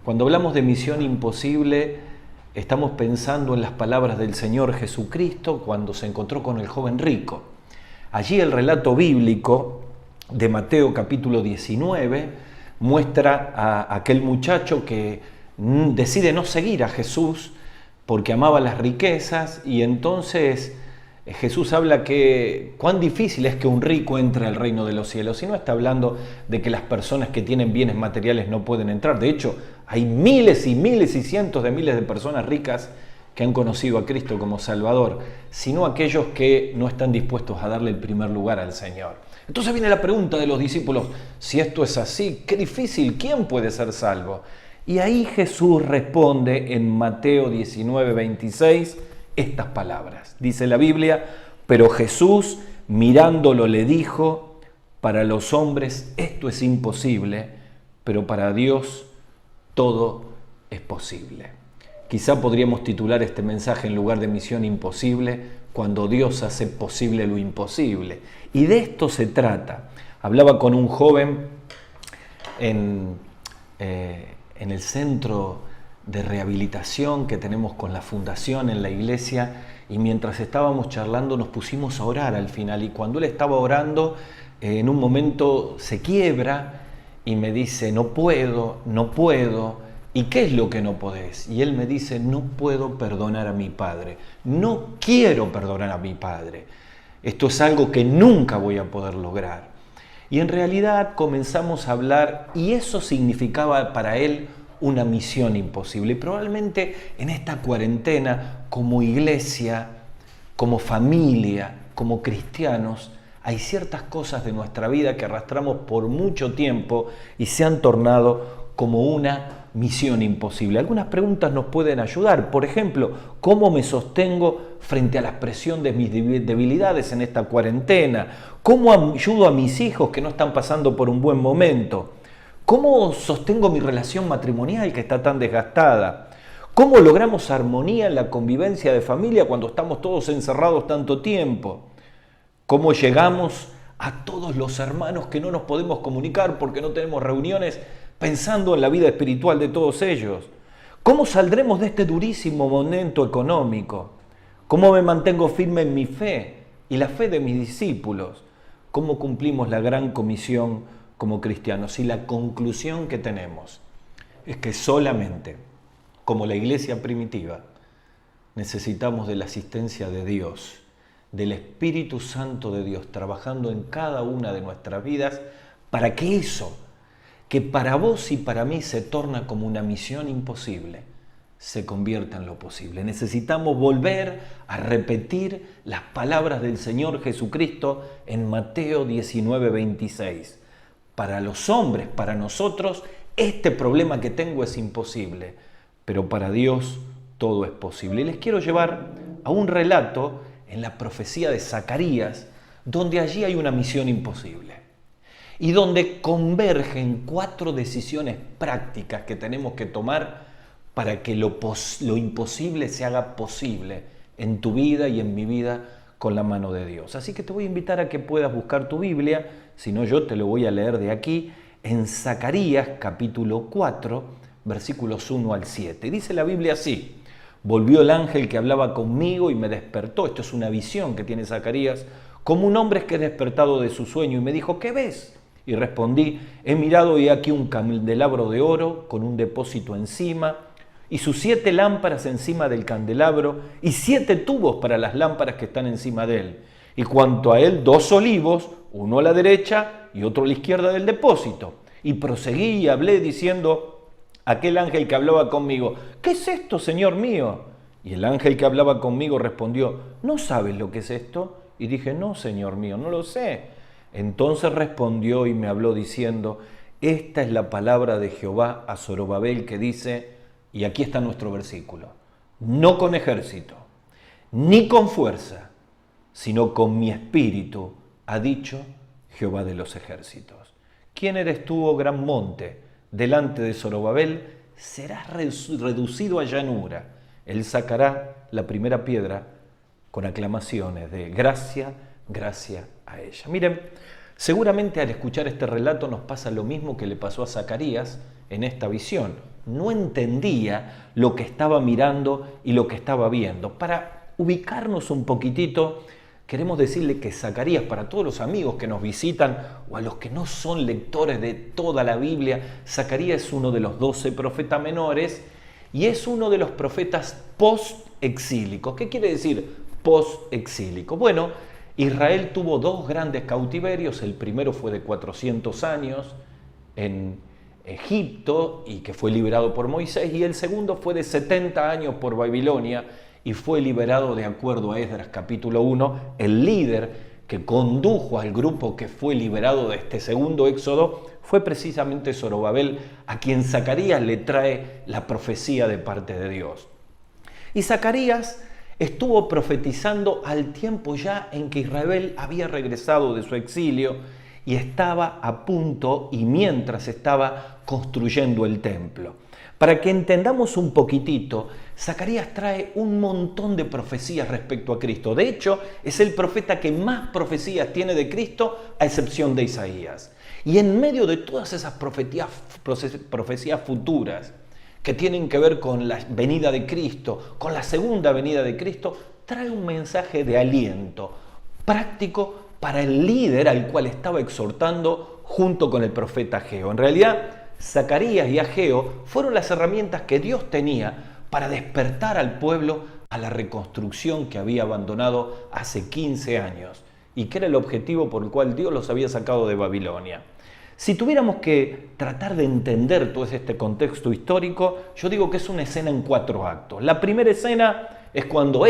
Cuando hablamos de Misión Imposible, estamos pensando en las palabras del Señor Jesucristo cuando se encontró con el joven rico. Allí el relato bíblico de Mateo capítulo 19 muestra a aquel muchacho que decide no seguir a Jesús porque amaba las riquezas, y entonces Jesús habla que cuán difícil es que un rico entre al reino de los cielos, y no está hablando de que las personas que tienen bienes materiales no pueden entrar. De hecho, hay miles y miles y cientos de miles de personas ricas que han conocido a Cristo como Salvador, sino aquellos que no están dispuestos a darle el primer lugar al Señor. Entonces viene la pregunta de los discípulos: si esto es así, qué difícil, ¿quién puede ser salvo? Y ahí Jesús responde en Mateo 19:26 estas palabras. Dice la Biblia: pero Jesús, mirándolo, le dijo: para los hombres esto es imposible, pero para Dios todo es posible. Quizá podríamos titular este mensaje, en lugar de misión imposible, cuando Dios hace posible lo imposible. Y de esto se trata. Hablaba con un joven en el centro de rehabilitación que tenemos con la fundación en la iglesia, y mientras estábamos charlando nos pusimos a orar al final, y cuando él estaba orando, en un momento se quiebra y me dice: no puedo. ¿Y qué es lo que no podés? Y él me dice: no puedo perdonar a mi padre, no quiero perdonar a mi padre, esto es algo que nunca voy a poder lograr. Y en realidad comenzamos a hablar, y eso significaba para él una misión imposible. Y probablemente en esta cuarentena, como iglesia, como familia, como cristianos, hay ciertas cosas de nuestra vida que arrastramos por mucho tiempo y se han tornado como una misión imposible. Algunas preguntas nos pueden ayudar. Por ejemplo, ¿cómo me sostengo frente a la presión de mis debilidades en esta cuarentena? ¿Cómo ayudo a mis hijos que no están pasando por un buen momento? ¿Cómo sostengo mi relación matrimonial que está tan desgastada? ¿Cómo logramos armonía en la convivencia de familia cuando estamos todos encerrados tanto tiempo? ¿Cómo llegamos a todos los hermanos que no nos podemos comunicar porque no tenemos reuniones, pensando en la vida espiritual de todos ellos? ¿Cómo saldremos de este durísimo momento económico? ¿Cómo me mantengo firme en mi fe y la fe de mis discípulos? ¿Cómo cumplimos la gran comisión como cristianos? Y la conclusión que tenemos es que solamente, como la iglesia primitiva, necesitamos de la asistencia de Dios, del Espíritu Santo de Dios, trabajando en cada una de nuestras vidas, para que eso, que para vos y para mí se torna como una misión imposible, se convierta en lo posible. Necesitamos volver a repetir las palabras del Señor Jesucristo en Mateo 19:26. Para los hombres, para nosotros, este problema que tengo es imposible, pero para Dios todo es posible. Y les quiero llevar a un relato en la profecía de Zacarías, donde allí hay una misión imposible y donde convergen 4 decisiones prácticas que tenemos que tomar para que lo imposible se haga posible en tu vida y en mi vida con la mano de Dios. Así que te voy a invitar a que puedas buscar tu Biblia, si no yo te lo voy a leer de aquí, en Zacarías capítulo 4, versículos 1 al 7. Dice la Biblia así: volvió el ángel que hablaba conmigo y me despertó. Esto es una visión que tiene Zacarías, como un hombre que es despertado de su sueño, y me dijo: ¿qué ves? Y respondí: he mirado y aquí un candelabro de oro con un depósito encima, y sus 7 lámparas encima del candelabro, y 7 tubos para las lámparas que están encima de él. Y cuanto a él, 2 olivos, uno a la derecha y otro a la izquierda del depósito. Y proseguí y hablé diciendo a aquel ángel que hablaba conmigo: ¿qué es esto, Señor mío? Y el ángel que hablaba conmigo respondió: ¿no sabes lo que es esto? Y dije: no, Señor mío, no lo sé. Entonces respondió y me habló diciendo: esta es la palabra de Jehová a Zorobabel, que dice, y aquí está nuestro versículo: no con ejército, ni con fuerza, sino con mi espíritu, ha dicho Jehová de los ejércitos. ¿Quién eres tú, oh gran monte? Delante de Zorobabel serás reducido a llanura. Él sacará la primera piedra con aclamaciones de gracia, gracia a ella. Miren, seguramente al escuchar este relato nos pasa lo mismo que le pasó a Zacarías en esta visión. No entendía lo que estaba mirando y lo que estaba viendo. Para ubicarnos un poquitito, queremos decirle que Zacarías, para todos los amigos que nos visitan o a los que no son lectores de toda la Biblia, Zacarías es uno de los 12 profetas menores, y es uno de los profetas post-exílicos. ¿Qué quiere decir post-exílico? Bueno, Israel tuvo dos grandes cautiverios. El primero fue de 400 años en Egipto y que fue liberado por Moisés, y el segundo fue de 70 años por Babilonia y fue liberado de acuerdo a Esdras capítulo 1, el líder que condujo al grupo que fue liberado de este segundo éxodo fue precisamente Zorobabel, a quien Zacarías le trae la profecía de parte de Dios. Y Zacarías estuvo profetizando al tiempo ya en que Israel había regresado de su exilio y estaba a punto, y mientras estaba construyendo el templo. Para que entendamos un poquitito, Zacarías trae un montón de profecías respecto a Cristo. De hecho, es el profeta que más profecías tiene de Cristo, a excepción de Isaías. Y en medio de todas esas profecías futuras que tienen que ver con la venida de Cristo, con la segunda venida de Cristo, trae un mensaje de aliento práctico para el líder al cual estaba exhortando junto con el profeta Ageo. En realidad, Zacarías y Ageo fueron las herramientas que Dios tenía para despertar al pueblo a la reconstrucción que había abandonado hace 15 años y que era el objetivo por el cual Dios los había sacado de Babilonia. Si tuviéramos que tratar de entender todo este contexto histórico, yo digo que es una escena en 4 actos. La primera escena es cuando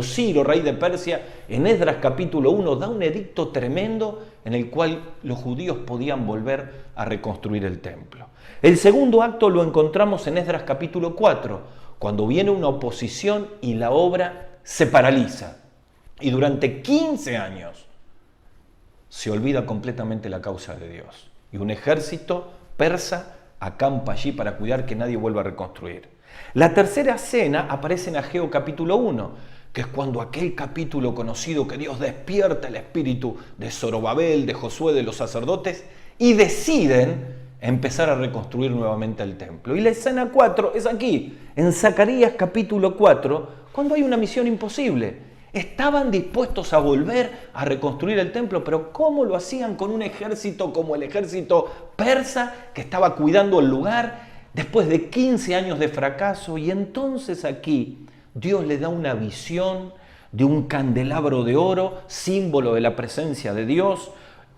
Ciro, rey de Persia, en Esdras capítulo 1, da un edicto tremendo en el cual los judíos podían volver a reconstruir el templo. El segundo acto lo encontramos en Esdras capítulo 4, cuando viene una oposición y la obra se paraliza. Y durante 15 años se olvida completamente la causa de Dios. Y un ejército persa acampa allí para cuidar que nadie vuelva a reconstruir. La tercera escena aparece en Ageo capítulo 1, que es cuando aquel capítulo conocido que Dios despierta el espíritu de Zorobabel, de Josué, de los sacerdotes, y deciden empezar a reconstruir nuevamente el templo. Y la escena 4 es aquí, en Zacarías capítulo 4, cuando hay una misión imposible. Estaban dispuestos a volver a reconstruir el templo, pero ¿cómo lo hacían con un ejército como el ejército persa que estaba cuidando el lugar después de 15 años de fracaso? Y entonces aquí Dios le da una visión de un candelabro de oro, símbolo de la presencia de Dios,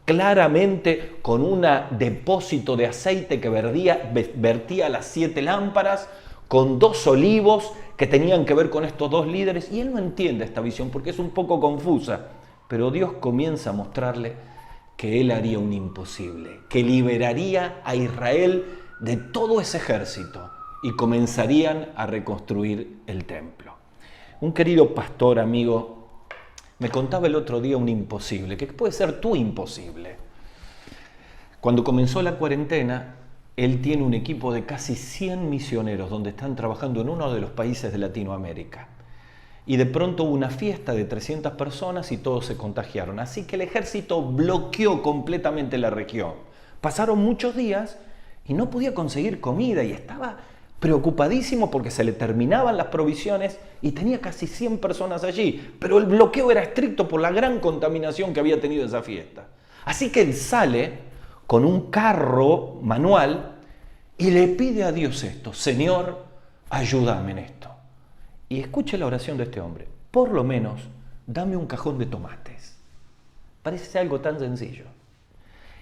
claramente con un depósito de aceite que vertía las 7 lámparas, con 2 olivos que tenían que ver con estos 2 líderes, y él no entiende esta visión porque es un poco confusa, pero Dios comienza a mostrarle que él haría un imposible, que liberaría a Israel de todo ese ejército y comenzarían a reconstruir el templo. Un querido pastor, amigo, me contaba el otro día un imposible, que puede ser tu imposible. Cuando comenzó la cuarentena, él tiene un equipo de casi 100 misioneros donde están trabajando en uno de los países de Latinoamérica. Y de pronto hubo una fiesta de 300 personas y todos se contagiaron. Así que el ejército bloqueó completamente la región. Pasaron muchos días y no podía conseguir comida y estaba preocupadísimo porque se le terminaban las provisiones y tenía casi 100 personas allí. Pero el bloqueo era estricto por la gran contaminación que había tenido esa fiesta. Así que él sale con un carro manual y le pide a Dios esto: Señor, ayúdame en esto. Y escuche la oración de este hombre: por lo menos dame un cajón de tomates. Parece algo tan sencillo.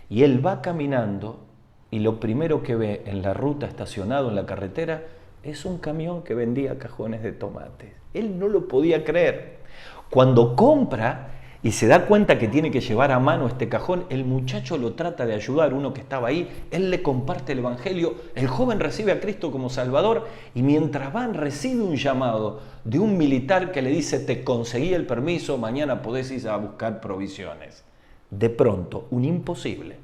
Y él va caminando y lo primero que ve en la ruta, estacionado en la carretera, es un camión que vendía cajones de tomates. Él no lo podía creer. Cuando compra y se da cuenta que tiene que llevar a mano este cajón, el muchacho lo trata de ayudar, uno que estaba ahí, él le comparte el evangelio, el joven recibe a Cristo como Salvador y mientras van recibe un llamado de un militar que le dice: te conseguí el permiso, mañana podés ir a buscar provisiones. De pronto, un imposible.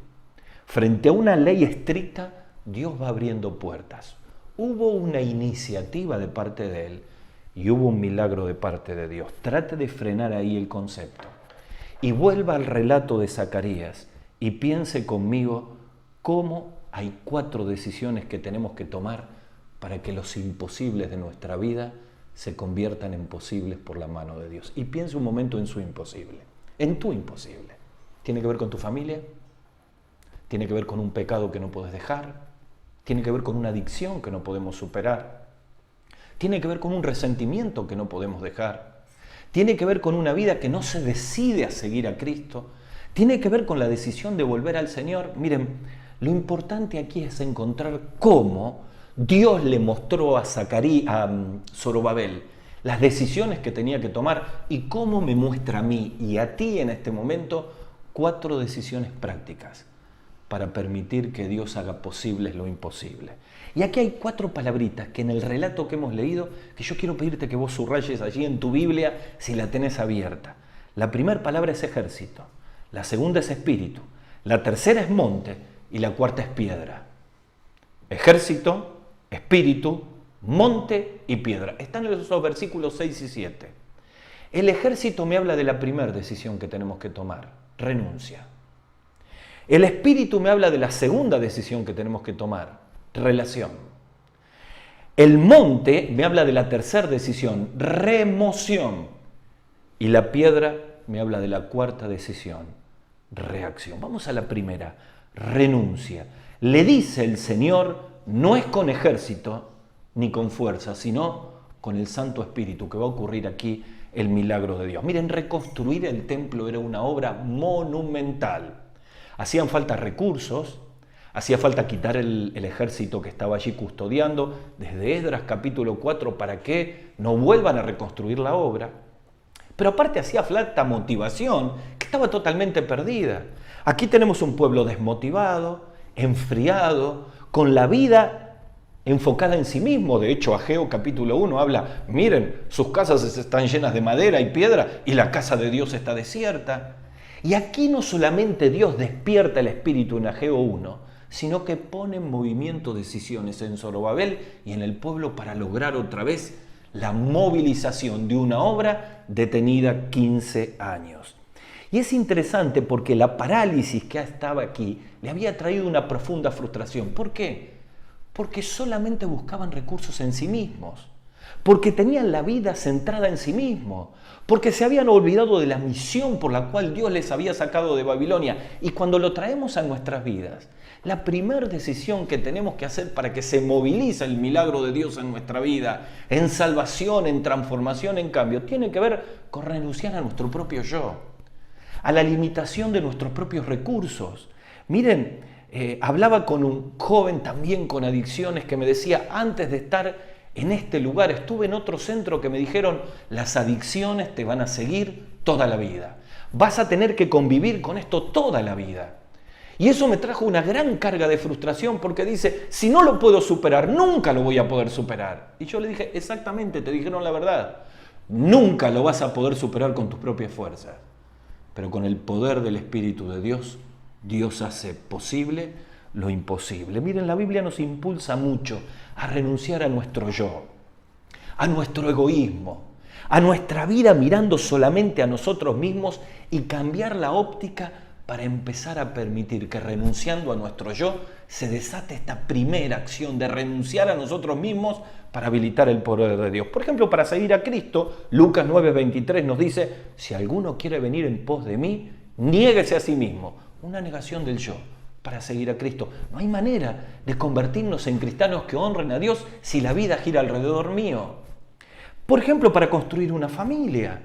Frente a una ley estricta, Dios va abriendo puertas. Hubo una iniciativa de parte de él y hubo un milagro de parte de Dios. Trate de frenar ahí el concepto. Y vuelva al relato de Zacarías y piense conmigo cómo hay 4 decisiones que tenemos que tomar para que los imposibles de nuestra vida se conviertan en posibles por la mano de Dios. Y piense un momento en su imposible, en tu imposible. Tiene que ver con tu familia, tiene que ver con un pecado que no puedes dejar, tiene que ver con una adicción que no podemos superar, tiene que ver con un resentimiento que no podemos dejar, tiene que ver con una vida que no se decide a seguir a Cristo, tiene que ver con la decisión de volver al Señor. Miren, lo importante aquí es encontrar cómo Dios le mostró a Zorobabel las decisiones que tenía que tomar y cómo me muestra a mí y a ti en este momento 4 decisiones prácticas para permitir que Dios haga posible lo imposible. Y aquí hay 4 palabritas que en el relato que hemos leído, que yo quiero pedirte que vos subrayes allí en tu Biblia si la tenés abierta. La primera palabra es ejército, la segunda es espíritu, la tercera es monte y la cuarta es piedra. Ejército, espíritu, monte y piedra. Están en esos versículos 6 y 7. El ejército me habla de la primera decisión que tenemos que tomar, renuncia. El espíritu me habla de la segunda decisión que tenemos que tomar, relación. El monte me habla de la tercera decisión, remoción. Y la piedra me habla de la cuarta decisión, reacción. Vamos a la primera, renuncia. Le dice el Señor, no es con ejército ni con fuerza, sino con el Santo Espíritu, que va a ocurrir aquí el milagro de Dios. Miren, reconstruir el templo era una obra monumental. Hacían falta recursos, hacía falta quitar el ejército que estaba allí custodiando, desde Esdras capítulo 4, para que no vuelvan a reconstruir la obra. Pero aparte hacía falta motivación, que estaba totalmente perdida. Aquí tenemos un pueblo desmotivado, enfriado, con la vida enfocada en sí mismo. De hecho, Ageo capítulo 1 habla, miren, sus casas están llenas de madera y piedra y la casa de Dios está desierta. Y aquí no solamente Dios despierta el espíritu en Ageo 1, sino que pone en movimiento decisiones en Zorobabel y en el pueblo para lograr otra vez la movilización de una obra detenida 15 años. Y es interesante porque la parálisis que estaba aquí le había traído una profunda frustración. ¿Por qué? Porque solamente buscaban recursos en sí mismos, porque tenían la vida centrada en sí mismos, porque se habían olvidado de la misión por la cual Dios les había sacado de Babilonia. Y cuando lo traemos a nuestras vidas, la primera decisión que tenemos que hacer para que se movilice el milagro de Dios en nuestra vida, en salvación, en transformación, en cambio, tiene que ver con renunciar a nuestro propio yo, a la limitación de nuestros propios recursos. Miren, hablaba con un joven también con adicciones que me decía, antes de estar en este lugar, estuve en otro centro que me dijeron, las adicciones te van a seguir toda la vida. Vas a tener que convivir con esto toda la vida. Y eso me trajo una gran carga de frustración porque dice, si no lo puedo superar, nunca lo voy a poder superar. Y yo le dije, exactamente, te dijeron la verdad. Nunca lo vas a poder superar con tus propias fuerzas. Pero con el poder del Espíritu de Dios, Dios hace posible lo imposible. Miren, la Biblia nos impulsa mucho a renunciar a nuestro yo, a nuestro egoísmo, a nuestra vida mirando solamente a nosotros mismos y cambiar la óptica para empezar a permitir que renunciando a nuestro yo se desate esta primera acción de renunciar a nosotros mismos para habilitar el poder de Dios. Por ejemplo, para seguir a Cristo, Lucas 9:23 nos dice, si alguno quiere venir en pos de mí, niéguese a sí mismo. Una negación del yo para seguir a Cristo. No hay manera de convertirnos en cristianos que honren a Dios si la vida gira alrededor mío. Por ejemplo, para construir una familia.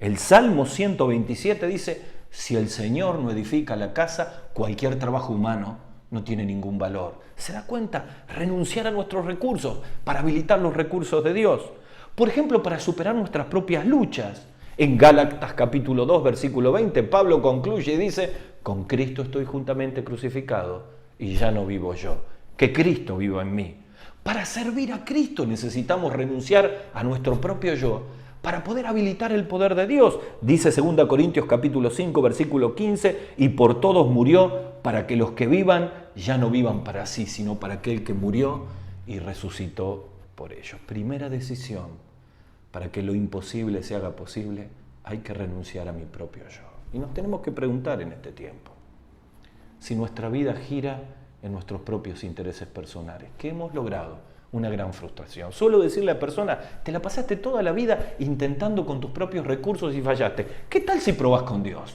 El Salmo 127 dice, si el Señor no edifica la casa, cualquier trabajo humano no tiene ningún valor. ¿Se da cuenta? Renunciar a nuestros recursos para habilitar los recursos de Dios. Por ejemplo, para superar nuestras propias luchas. En Gálatas capítulo 2, versículo 20, Pablo concluye y dice, con Cristo estoy juntamente crucificado y ya no vivo yo, que Cristo viva en mí. Para servir a Cristo necesitamos renunciar a nuestro propio yo para poder habilitar el poder de Dios. Dice 2 Corintios capítulo 5, versículo 15, y por todos murió para que los que vivan ya no vivan para sí, sino para aquel que murió y resucitó por ellos. Primera decisión, para que lo imposible se haga posible, hay que renunciar a mi propio yo. Y nos tenemos que preguntar en este tiempo, si nuestra vida gira en nuestros propios intereses personales, ¿qué hemos logrado? Una gran frustración. Suelo decirle a la persona, te la pasaste toda la vida intentando con tus propios recursos y fallaste. ¿Qué tal si probás con Dios?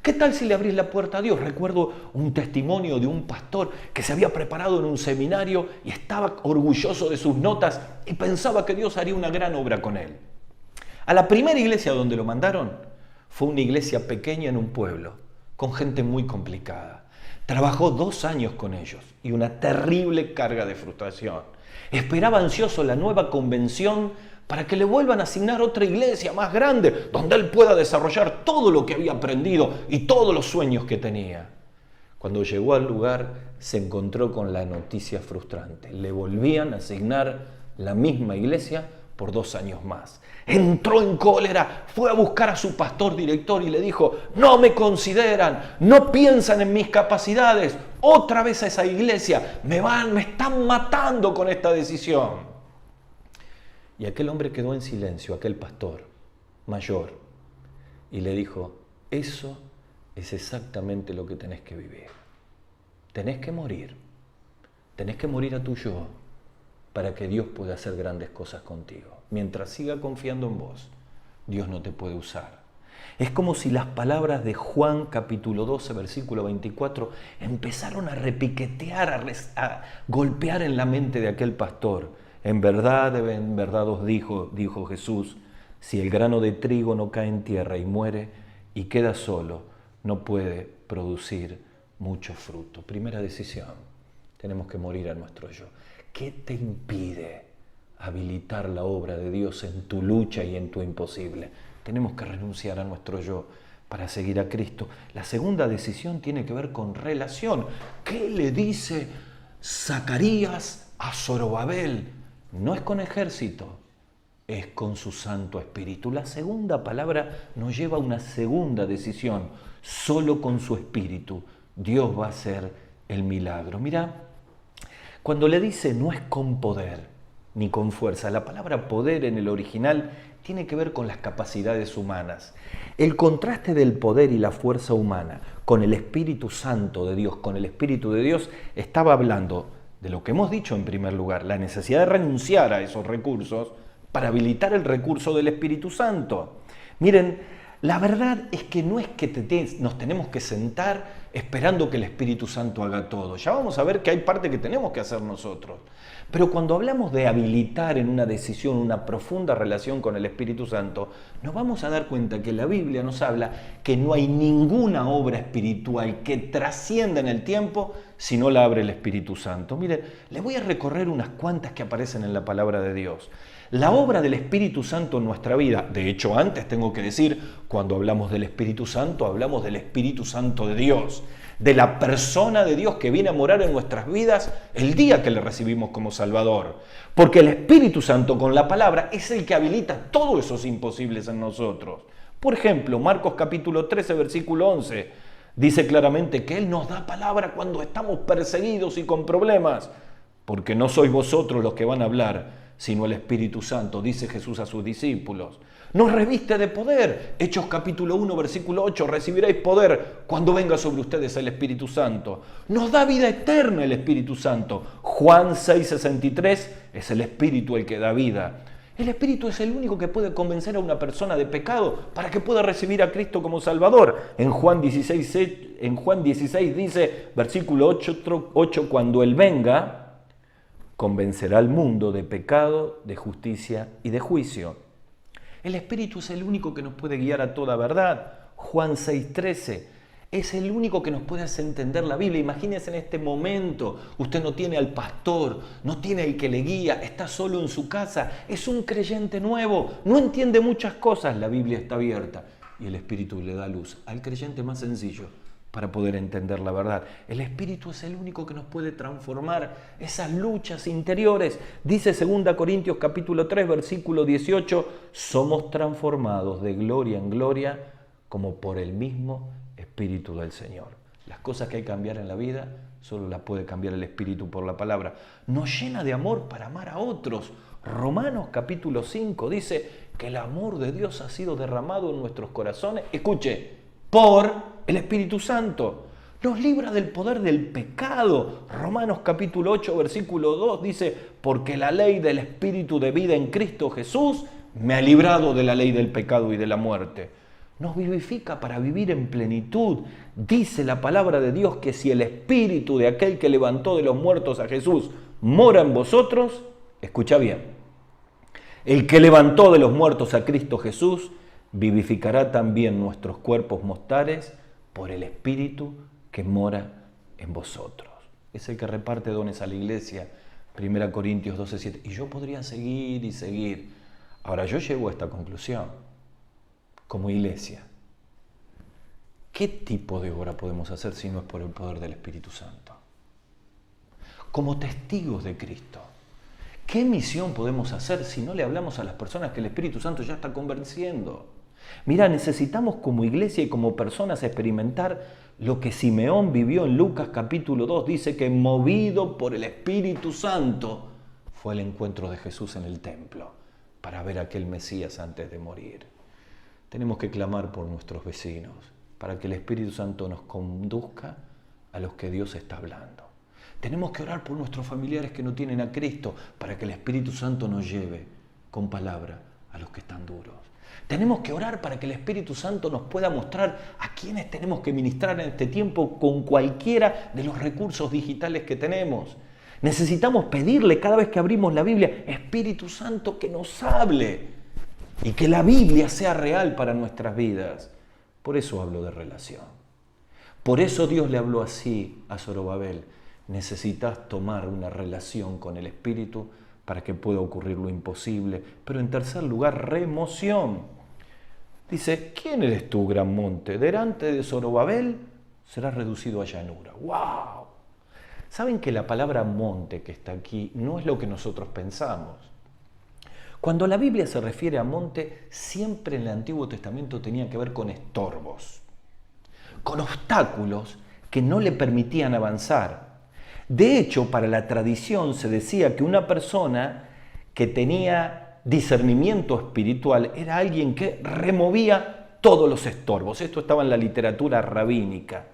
¿Qué tal si le abrís la puerta a Dios? Recuerdo un testimonio de un pastor que se había preparado en un seminario y estaba orgulloso de sus notas y pensaba que Dios haría una gran obra con él. A la primera iglesia donde lo mandaron fue una iglesia pequeña en un pueblo, con gente muy complicada. Trabajó 2 años con ellos y una terrible carga de frustración. Esperaba ansioso la nueva convención para que le vuelvan a asignar otra iglesia más grande, donde él pueda desarrollar todo lo que había aprendido y todos los sueños que tenía. Cuando llegó al lugar, se encontró con la noticia frustrante. Le volvían a asignar la misma iglesia por 2 años más. Entró en cólera, fue a buscar a su pastor director y le dijo: no me consideran, no piensan en mis capacidades, otra vez a esa iglesia, me están matando con esta decisión. Y aquel hombre quedó en silencio, aquel pastor mayor, y le dijo: eso es exactamente lo que tenés que vivir. Tenés que morir a tu yo para que Dios pueda hacer grandes cosas contigo. Mientras siga confiando en vos, Dios no te puede usar. Es como si las palabras de Juan capítulo 12, versículo 24, empezaron a repiquetear, a golpear en la mente de aquel pastor. En verdad os dijo Jesús, si el grano de trigo no cae en tierra y muere y queda solo, no puede producir mucho fruto. Primera decisión, tenemos que morir a nuestro yo. ¿Qué te impide habilitar la obra de Dios en tu lucha y en tu imposible? Tenemos que renunciar a nuestro yo para seguir a Cristo. La segunda decisión tiene que ver con relación. ¿Qué le dice Zacarías a Zorobabel? No es con ejército, es con su Santo Espíritu. La segunda palabra nos lleva a una segunda decisión. Solo con su Espíritu Dios va a hacer el milagro. Mira, cuando le dice no es con poder ni con fuerza, la palabra poder en el original tiene que ver con las capacidades humanas. El contraste del poder y la fuerza humana con el Espíritu Santo de Dios, con el Espíritu de Dios, estaba hablando de lo que hemos dicho en primer lugar, la necesidad de renunciar a esos recursos para habilitar el recurso del Espíritu Santo. Miren, la verdad es que no es que nos tenemos que sentar esperando que el Espíritu Santo haga todo. Ya vamos a ver que hay parte que tenemos que hacer nosotros. Pero cuando hablamos de habilitar en una decisión una profunda relación con el Espíritu Santo, nos vamos a dar cuenta que la Biblia nos habla que no hay ninguna obra espiritual que trascienda en el tiempo si no la abre el Espíritu Santo. Mire, les voy a recorrer unas cuantas que aparecen en la palabra de Dios. La obra del Espíritu Santo en nuestra vida, de hecho antes tengo que decir, cuando hablamos del Espíritu Santo, hablamos del Espíritu Santo de Dios, de la persona de Dios que viene a morar en nuestras vidas el día que le recibimos como Salvador. Porque el Espíritu Santo con la palabra es el que habilita todos esos imposibles en nosotros. Por ejemplo, Marcos capítulo 13, versículo 11, dice claramente que Él nos da palabra cuando estamos perseguidos y con problemas, porque no sois vosotros los que van a hablar, sino el Espíritu Santo, dice Jesús a sus discípulos. Nos reviste de poder. Hechos capítulo 1, versículo 8, recibiréis poder cuando venga sobre ustedes el Espíritu Santo. Nos da vida eterna el Espíritu Santo. Juan 6, 63, es el Espíritu el que da vida. El Espíritu es el único que puede convencer a una persona de pecado para que pueda recibir a Cristo como Salvador. En Juan 16 dice, versículo 8, cuando Él venga, convencerá al mundo de pecado, de justicia y de juicio. El Espíritu es el único que nos puede guiar a toda verdad. Juan 6:13 es el único que nos puede hacer entender la Biblia. Imagínense en este momento, usted no tiene al pastor, no tiene al que le guía, está solo en su casa, es un creyente nuevo, no entiende muchas cosas, la Biblia está abierta y el Espíritu le da luz al creyente más sencillo para poder entender la verdad. El Espíritu es el único que nos puede transformar esas luchas interiores. Dice 2 Corintios capítulo 3, versículo 18, somos transformados de gloria en gloria como por el mismo Espíritu del Señor. Las cosas que hay que cambiar en la vida solo las puede cambiar el Espíritu por la palabra. Nos llena de amor para amar a otros. Romanos capítulo 5 dice que el amor de Dios ha sido derramado en nuestros corazones. Escuche, por el Espíritu Santo. Nos libra del poder del pecado. Romanos capítulo 8, versículo 2 dice, porque la ley del Espíritu de vida en Cristo Jesús me ha librado de la ley del pecado y de la muerte. nos vivifica para vivir en plenitud. Dice la palabra de Dios que si el espíritu de aquel que levantó de los muertos a Jesús mora en vosotros, escucha bien, el que levantó de los muertos a Cristo Jesús vivificará también nuestros cuerpos mortales por el espíritu que mora en vosotros. Es el que reparte dones a la iglesia, 1 Corintios 12:7. Y yo podría seguir y seguir. Ahora yo llego a esta conclusión. Como iglesia, ¿qué tipo de obra podemos hacer si no es por el poder del Espíritu Santo? Como testigos de Cristo, ¿qué misión podemos hacer si no le hablamos a las personas que el Espíritu Santo ya está convenciendo? Mira, necesitamos como iglesia y como personas experimentar lo que Simeón vivió en Lucas capítulo 2. Dice que movido por el Espíritu Santo fue el encuentro de Jesús en el templo para ver a aquel Mesías antes de morir. Tenemos que clamar por nuestros vecinos para que el Espíritu Santo nos conduzca a los que Dios está hablando. Tenemos que orar por nuestros familiares que no tienen a Cristo para que el Espíritu Santo nos lleve con palabra a los que están duros. Tenemos que orar para que el Espíritu Santo nos pueda mostrar a quienes tenemos que ministrar en este tiempo con cualquiera de los recursos digitales que tenemos. Necesitamos pedirle cada vez que abrimos la Biblia, Espíritu Santo, que nos hable. Y que la Biblia sea real para nuestras vidas. Por eso hablo de relación. Por eso Dios le habló así a Zorobabel. Necesitas tomar una relación con el Espíritu para que pueda ocurrir lo imposible. Pero en tercer lugar, remoción. Dice, ¿quién eres tú, gran monte? Delante de Zorobabel serás reducido a llanura. ¡Wow! ¿Saben que la palabra monte que está aquí no es lo que nosotros pensamos? Cuando la Biblia se refiere a monte, siempre en el Antiguo Testamento tenía que ver con estorbos, con obstáculos que no le permitían avanzar. De hecho, para la tradición se decía que una persona que tenía discernimiento espiritual era alguien que removía todos los estorbos. Esto estaba en la literatura rabínica.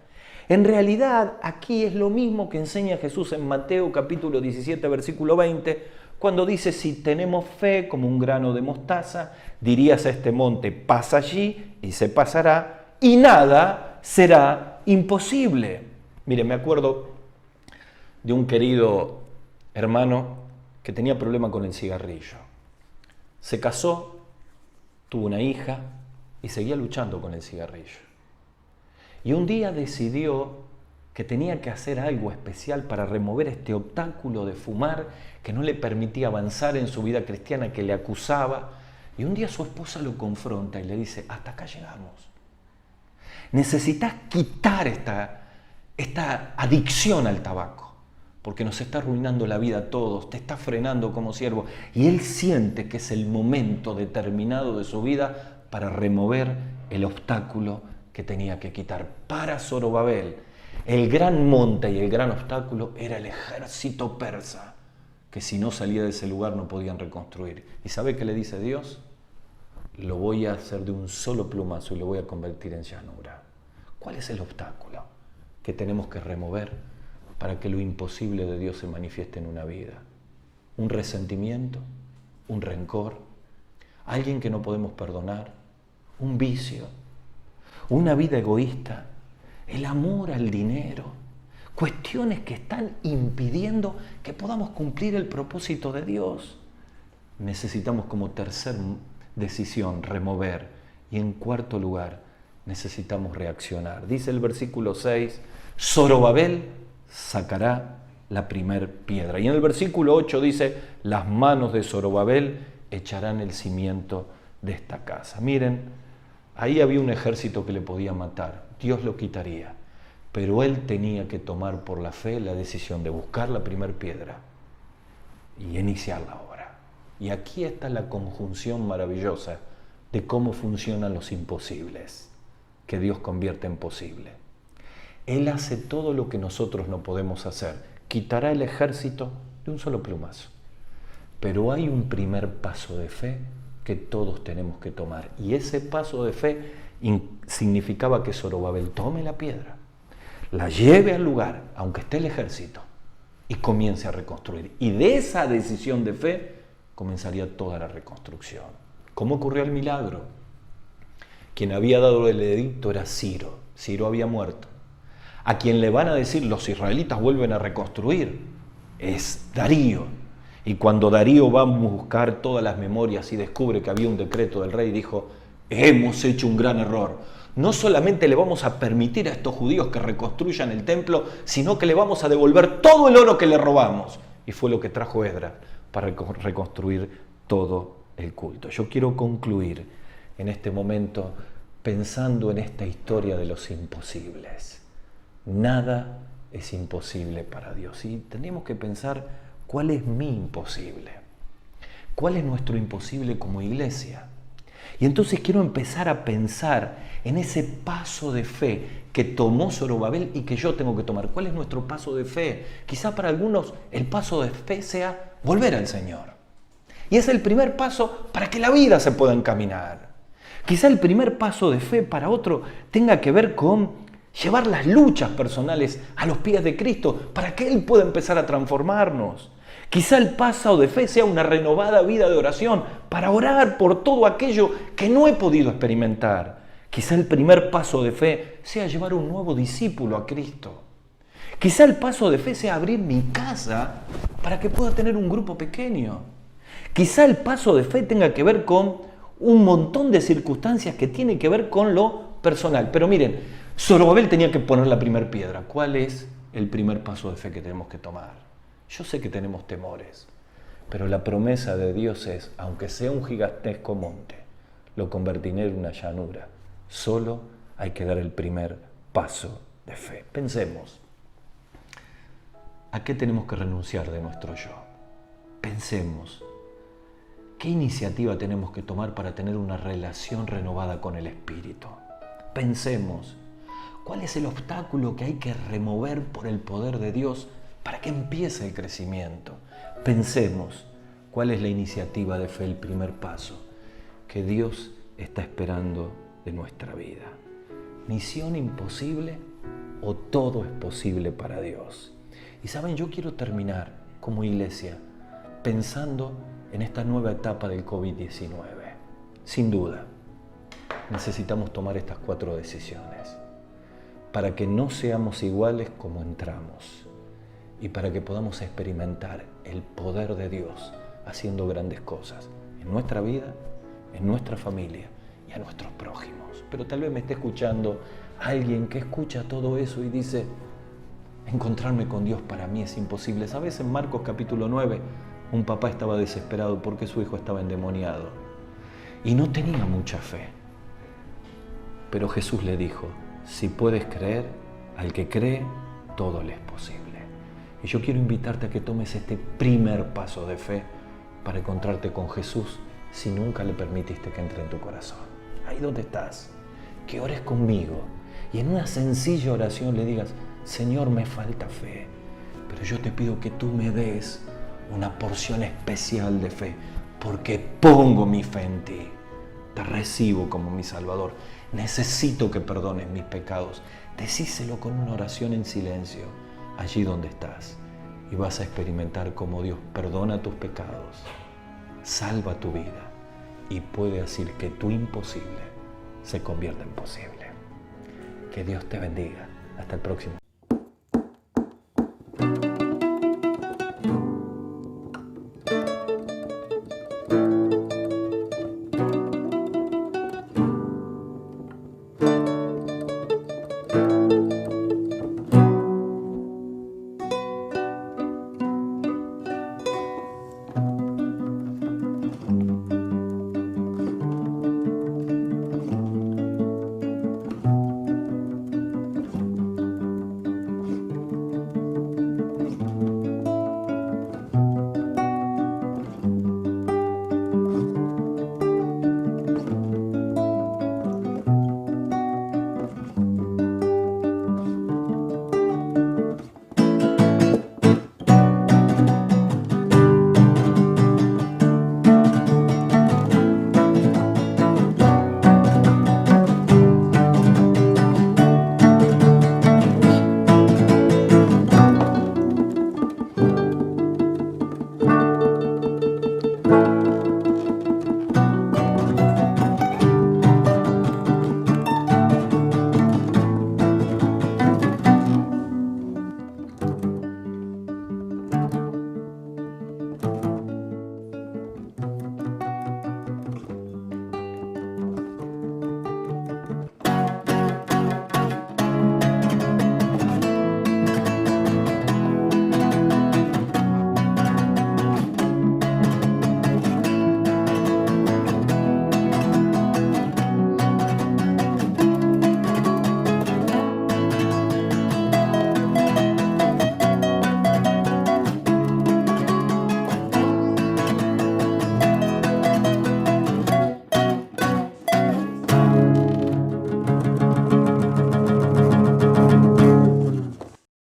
En realidad, aquí es lo mismo que enseña Jesús en Mateo capítulo 17, versículo 20, cuando dice, si tenemos fe como un grano de mostaza, dirías a este monte, pasa allí y se pasará, y nada será imposible. Mire, me acuerdo de un querido hermano que tenía problema con el cigarrillo. Se casó, tuvo una hija y seguía luchando con el cigarrillo. Y un día decidió que tenía que hacer algo especial para remover este obstáculo de fumar que no le permitía avanzar en su vida cristiana, que le acusaba. Y un día su esposa lo confronta y le dice, hasta acá llegamos. Necesitas quitar esta adicción al tabaco, porque nos está arruinando la vida a todos, te está frenando como siervo. Y él siente que es el momento determinado de su vida para remover el obstáculo que tenía que quitar. Para Zorobabel, el gran monte y el gran obstáculo era el ejército persa, que si no salía de ese lugar no podían reconstruir. ¿Y sabe qué le dice Dios? Lo voy a hacer de un solo plumazo y lo voy a convertir en llanura. ¿Cuál es el obstáculo que tenemos que remover para que lo imposible de Dios se manifieste en una vida? ¿Un resentimiento? ¿Un rencor? ¿Alguien que no podemos perdonar? ¿Un vicio? ¿Una vida egoísta? El amor al dinero, cuestiones que están impidiendo que podamos cumplir el propósito de Dios. Necesitamos como tercer decisión remover y en cuarto lugar necesitamos reaccionar. Dice el versículo 6, Zorobabel sacará la primer piedra. Y en el versículo 8 dice, las manos de Zorobabel echarán el cimiento de esta casa. Miren, ahí había un ejército que le podía matar. Dios lo quitaría, pero él tenía que tomar por la fe la decisión de buscar la primer piedra y iniciar la obra. Y aquí está la conjunción maravillosa de cómo funcionan los imposibles, que Dios convierte en posible. Él hace todo lo que nosotros no podemos hacer. Quitará el ejército de un solo plumazo. Pero hay un primer paso de fe que todos tenemos que tomar. Y ese paso de fe significaba que Zorobabel tome la piedra, la lleve al lugar, aunque esté el ejército, y comience a reconstruir. Y de esa decisión de fe comenzaría toda la reconstrucción. ¿Cómo ocurrió el milagro? Quien había dado el edicto era Ciro. Ciro había muerto. A quien le van a decir los israelitas vuelven a reconstruir es Darío. Y cuando Darío va a buscar todas las memorias y descubre que había un decreto del rey, dijo, hemos hecho un gran error. No solamente le vamos a permitir a estos judíos que reconstruyan el templo, sino que le vamos a devolver todo el oro que le robamos. Y fue lo que trajo Esdras para reconstruir todo el culto. Yo quiero concluir en este momento pensando en esta historia de los imposibles. Nada es imposible para Dios. Y tenemos que pensar cuál es mi imposible. ¿Cuál es nuestro imposible como iglesia? Y entonces quiero empezar a pensar en ese paso de fe que tomó Zorobabel y que yo tengo que tomar. ¿Cuál es nuestro paso de fe? Quizá para algunos el paso de fe sea volver al Señor. Y es el primer paso para que la vida se pueda encaminar. Quizá el primer paso de fe para otro tenga que ver con llevar las luchas personales a los pies de Cristo para que Él pueda empezar a transformarnos. Quizá el paso de fe sea una renovada vida de oración para orar por todo aquello que no he podido experimentar. Quizá el primer paso de fe sea llevar un nuevo discípulo a Cristo. Quizá el paso de fe sea abrir mi casa para que pueda tener un grupo pequeño. Quizá el paso de fe tenga que ver con un montón de circunstancias que tienen que ver con lo personal. Pero miren, Zorobabel tenía que poner la primera piedra. ¿Cuál es el primer paso de fe que tenemos que tomar? Yo sé que tenemos temores, pero la promesa de Dios es, aunque sea un gigantesco monte, lo convertiré en una llanura. Solo hay que dar el primer paso de fe. Pensemos, ¿a qué tenemos que renunciar de nuestro yo? Pensemos, ¿qué iniciativa tenemos que tomar para tener una relación renovada con el Espíritu? Pensemos, ¿cuál es el obstáculo que hay que remover por el poder de Dios para que empiece el crecimiento? Pensemos, ¿cuál es la iniciativa de fe, el primer paso que Dios está esperando de nuestra vida? ¿Misión imposible o todo es posible para Dios? Y saben, yo quiero terminar como iglesia pensando en esta nueva etapa del COVID-19. Sin duda, necesitamos tomar estas 4 decisiones para que no seamos iguales como entramos y para que podamos experimentar el poder de Dios haciendo grandes cosas en nuestra vida, en nuestra familia y a nuestros prójimos. Pero tal vez me esté escuchando alguien que escucha todo eso y dice, encontrarme con Dios para mí es imposible. ¿Sabes? En Marcos capítulo 9, un papá estaba desesperado porque su hijo estaba endemoniado y no tenía mucha fe. Pero Jesús le dijo, si puedes creer, al que cree, todo le es posible. Y yo quiero invitarte a que tomes este primer paso de fe para encontrarte con Jesús si nunca le permitiste que entre en tu corazón. Ahí donde estás, que ores conmigo y en una sencilla oración le digas, Señor, me falta fe, pero yo te pido que tú me des una porción especial de fe, porque pongo mi fe en ti. Te recibo como mi Salvador. Necesito que perdones mis pecados. Decíselo con una oración en silencio, allí donde estás. Y vas a experimentar cómo Dios perdona tus pecados, salva tu vida y puede hacer que tu imposible se convierta en posible. Que Dios te bendiga. Hasta el próximo.